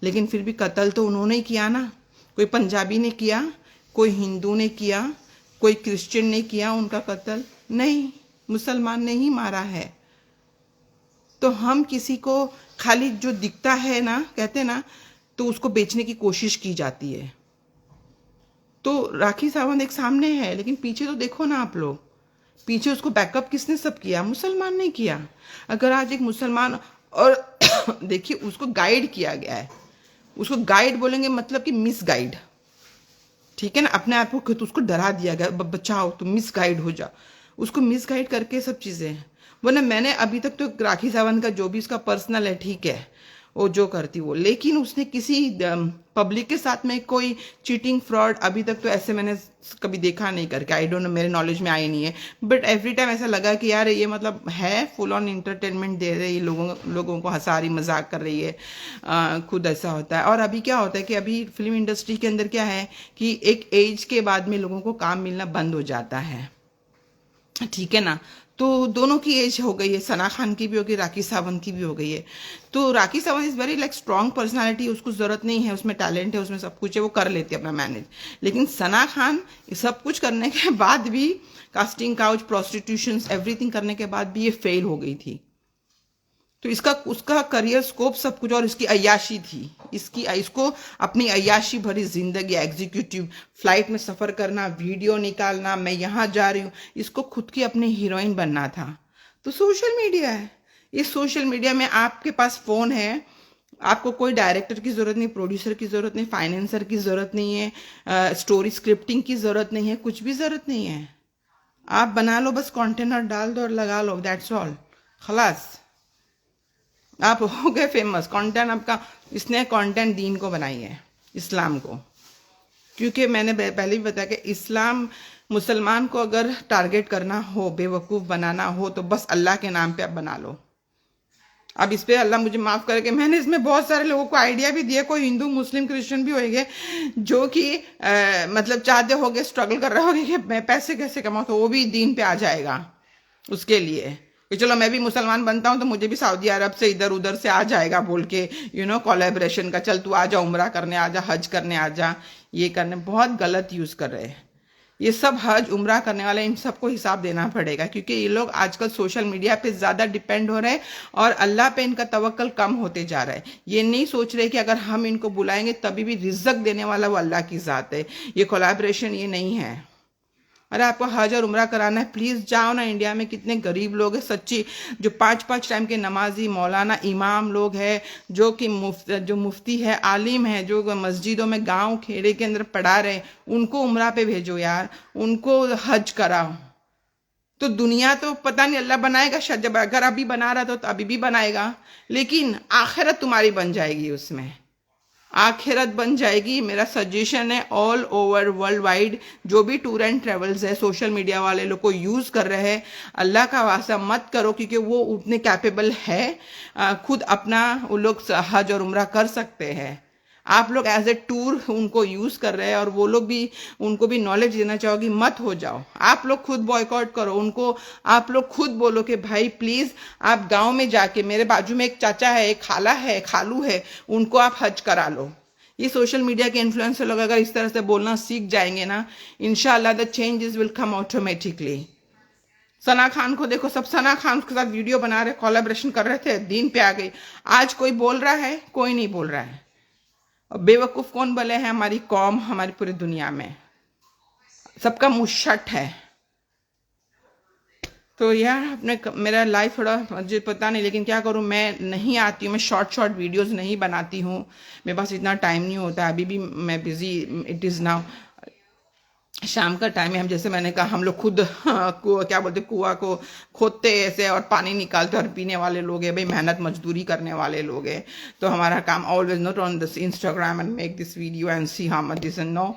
लेकिन फिर भी कत्ल तो उन्होंने किया ना। कोई पंजाबी ने किया, कोई हिंदू ने किया, कोई क्रिश्चियन ने किया उनका कत्ल? नहीं, मुसलमान ने ही मारा है। तो हम किसी को खाली जो दिखता है ना, कहते ना, तो उसको बेचने की कोशिश की जाती है। तो राखी सावंत एक सामने है, लेकिन पीछे तो देखो ना आप लोग, पीछे उसको बैकअप किसने सब किया? मुसलमान ने किया। अगर आज एक मुसलमान, और देखिए उसको गाइड किया गया है, उसको गाइड बोलेंगे मतलब कि मिस गाइड, ठीक है ना, अपने आप को उसको डरा दिया गया, बचाओ तुम मिस गाइड हो जाओ, उसको मिस गाइड करके सब चीज़ें। वरना मैंने अभी तक तो राखी सावंत का जो भी उसका पर्सनल है, ठीक है, वो जो करती वो, लेकिन उसने किसी पब्लिक के साथ में कोई चीटिंग फ्रॉड अभी तक तो ऐसे मैंने कभी देखा नहीं करके, आई डोंट नो, मेरे नॉलेज में आई नहीं है। बट एवरी टाइम ऐसा लगा कि यार ये मतलब है फुल ऑन इंटरटेनमेंट दे रही है, लोगों को हंसा रही, मजाक कर रही है, खुद ऐसा होता है। और अभी क्या होता है कि अभी फिल्म इंडस्ट्री के अंदर क्या है कि एक एज के बाद में लोगों को काम मिलना बंद हो जाता है। ठीक है ना। तो दोनों की एज हो गई है, सना खान की भी हो गई, राखी सावंत की भी हो गई है। तो Rakhi Sawant is very like strong personality, उसको ज़रूरत नहीं है, उसमें टैलेंट है, उसमें सब कुछ है, वो कर लेती है अपना मैनेज। लेकिन सना खान सब कुछ करने के बाद भी, कास्टिंग काउच, प्रोस्टिट्यूशन, एवरीथिंग करने के बाद भी ये फेल हो गई थी। तो इसका उसका करियर स्कोप सब कुछ, और इसकी अय्याशी थी, इसको अपनी अय्याशी भरी जिंदगी, एग्जीक्यूटिव फ्लाइट में सफर करना, वीडियो निकालना, मैं यहाँ जा रही हूँ, इसको खुद की अपनी हीरोइन बनना था। तो सोशल मीडिया है, इस सोशल मीडिया में आपके पास फोन है, आपको कोई डायरेक्टर की जरूरत नहीं, प्रोड्यूसर की जरूरत नहीं, फाइनेंसर की जरूरत नहीं है, स्टोरी स्क्रिप्टिंग की जरूरत नहीं है, कुछ भी जरूरत नहीं है। आप बना लो बस, कंटेनर डाल दो और लगा लो, दैट्स ऑल, खलास, आप हो गए फेमस। कंटेंट आपका, इसने कंटेंट दीन को बनाई है, इस्लाम को। क्योंकि मैंने पहले भी बताया कि इस्लाम, मुसलमान को अगर टारगेट करना हो, बेवकूफ़ बनाना हो, तो बस अल्लाह के नाम पे आप बना लो। अब इस पे अल्लाह मुझे माफ़ करे कि मैंने इसमें बहुत सारे लोगों को आइडिया भी दिया, कोई हिंदू मुस्लिम क्रिश्चियन भी होंगे जो कि मतलब चाहते होगे, स्ट्रगल कर रहे होगे कि मैं पैसे कैसे कमाऊँ, तो वो भी दीन पे आ जाएगा उसके लिए कि चलो मैं भी मुसलमान बनता हूँ तो मुझे भी सऊदी अरब से इधर उधर से आ जाएगा बोल के, कोलैबोरेशन का, चल तू आ जा, उम्रा करने आ जा, हज करने आ जा। ये करने बहुत गलत यूज़ कर रहे हैं ये सब। हज उम्रा करने वाले इन सबको हिसाब देना पड़ेगा, क्योंकि ये लोग आजकल सोशल मीडिया पे ज़्यादा डिपेंड हो रहे हैं और अल्लाह पे इनका तवक्कल कम होते जा रहा है। ये नहीं सोच रहे कि अगर हम इनको बुलाएंगे तभी भी रिज़्क देने वाला वो अल्लाह की ज़ात है। ये कोलैबोरेशन ये नहीं है। अरे आपको हज और उम्रा कराना है, प्लीज़ जाओ ना। इंडिया में कितने गरीब लोग हैं सच्ची, जो 5-5 टाइम के नमाजी, मौलाना, इमाम लोग हैं, जो मुफ्ती है, आलिम है, जो मस्जिदों में गांव खेड़े के अंदर पढ़ा रहे हैं, उनको उम्रा पे भेजो यार, उनको हज कराओ। तो दुनिया तो पता नहीं अल्लाह बनाएगा शायद, जब अगर अभी बना रहा था तो अभी भी बनाएगा, लेकिन आखिरत तुम्हारी बन जाएगी, उसमें आखिरत बन जाएगी। मेरा सजेशन है, ऑल ओवर वर्ल्ड वाइड जो भी टूर एंड ट्रेवल्स है, सोशल मीडिया वाले लोग को यूज़ कर रहे हैं, अल्लाह का वास्ता मत करो, क्योंकि वो उतने कैपेबल है, खुद अपना वो लोग हज और उम्रा कर सकते हैं। आप लोग एज ए टूर उनको यूज़ कर रहे हैं, और वो लोग भी, उनको भी नॉलेज देना चाहोगी, मत हो जाओ। आप लोग खुद बॉयकॉट करो उनको, आप लोग खुद बोलो कि भाई प्लीज़ आप गांव में जाके, मेरे बाजू में एक चाचा है, एक खाला है, खालू है, उनको आप हज करा लो। ये सोशल मीडिया के इन्फ्लुएंसर लोग अगर इस तरह से बोलना सीख जाएंगे ना, इंशाल्लाह the changes will come automatically. Sana Khan को देखो, सब सना खान के साथ वीडियो बना रहे, कोलैबोरेशन कर रहे थे, दीन पे आ गई। आज कोई बोल रहा है? कोई नहीं बोल रहा है। बेवकूफ़ कौन बोले हैं? हमारी कौम, हमारी पूरी दुनिया में सबका मुंह शट है। तो यार अपने मेरा लाइफ थोड़ा मुझे पता नहीं, लेकिन क्या करूँ, मैं नहीं आती हूँ, मैं शॉर्ट वीडियोस नहीं बनाती हूँ, मेरे पास इतना टाइम नहीं होता। अभी भी मैं बिज़ी, इट इज़ नाउ शाम का टाइम है। हम, जैसे मैंने कहा, हम लोग खुद क्या बोलते, कुआं को खोदते ऐसे और पानी निकालते और पीने वाले लोग हैं भाई, मेहनत मजदूरी करने वाले लोग हैं। तो हमारा काम always not on this Instagram and make this video and see how much this and no.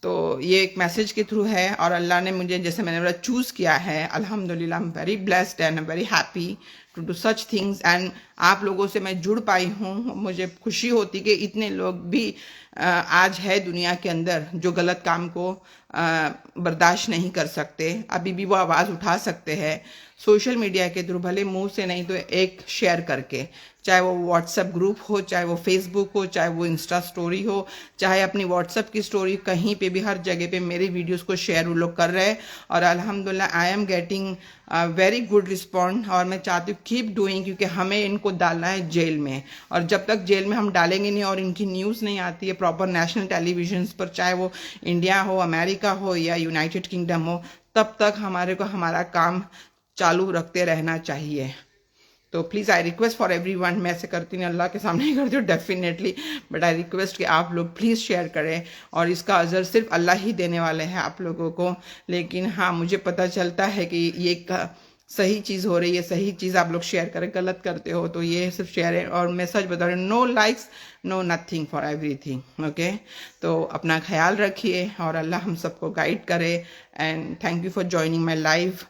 तो ये एक मैसेज के थ्रू है, और अल्लाह ने मुझे, जैसे मैंने बोला, चूज़ किया है। अल्हम्दुलिल्लाह, I am very blessed and very happy to do such things. And आप लोगों से मैं जुड़ पाई हूँ, मुझे खुशी होती कि इतने लोग भी आज है दुनिया के अंदर जो गलत काम को बर्दाश्त नहीं कर सकते, अभी भी वो आवाज़ उठा सकते हैं सोशल मीडिया के थ्रू, भले मुंह से नहीं तो एक शेयर करके, चाहे वो व्हाट्सएप ग्रुप हो, चाहे वो फेसबुक हो, चाहे वो इंस्टा स्टोरी हो, चाहे अपनी व्हाट्सएप की स्टोरी, कहीं पे भी, हर जगह पे मेरे वीडियोस को शेयर वो लोग कर रहे हैं। और अल्हम्दुलिल्लाह I am getting very good respond, और मैं चाहती हूँ कीप डूइंग, क्योंकि हमें इनको डालना है जेल में, और जब तक जेल में हम डालेंगे नहीं और इनकी न्यूज़ नहीं आती है प्रॉपर नेशनल टेलीविजन पर, चाहे वो इंडिया हो, अमेरिका हो या यूनाइटेड किंगडम हो, तब तक हमारे को हमारा काम चालू रखते रहना चाहिए। तो please I request for every one, मैं ऐसे करती नहीं, अल्लाह के सामने ही करती हूँ डेफिनेटली, बट आई रिक्वेस्ट कि आप लोग प्लीज़ शेयर करें, और इसका अजर सिर्फ अल्लाह ही देने वाले हैं आप लोगों को। लेकिन हाँ, मुझे पता चलता है कि ये सही चीज़ हो रही है, सही चीज़ आप लोग शेयर करें, गलत करते हो तो ये सिर्फ शेयर है। और मैं सच बता रही हूँ, no likes no nothing for everything, okay. तो अपना ख्याल रखिए और अल्लाह हम सबको गाइड करे। And thank you for joining my life,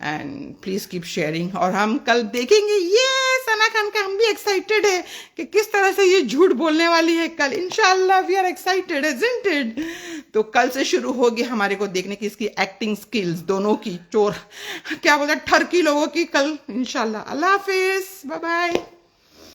and please keep sharing. और हम कल देखेंगे ये खाना खान का हम भी एक्साइटेड है कि किस तरह से ये झूठ बोलने वाली है कल। इंशाल्लाह we are excited, isn't it? तो कल से शुरू होगी हमारे को देखने की इसकी एक्टिंग स्किल्स दोनों की, चोर क्या बोलते ठरकी लोगों की कल इंशाल्लाह। अल्लाह हाफिज, बाय बाय।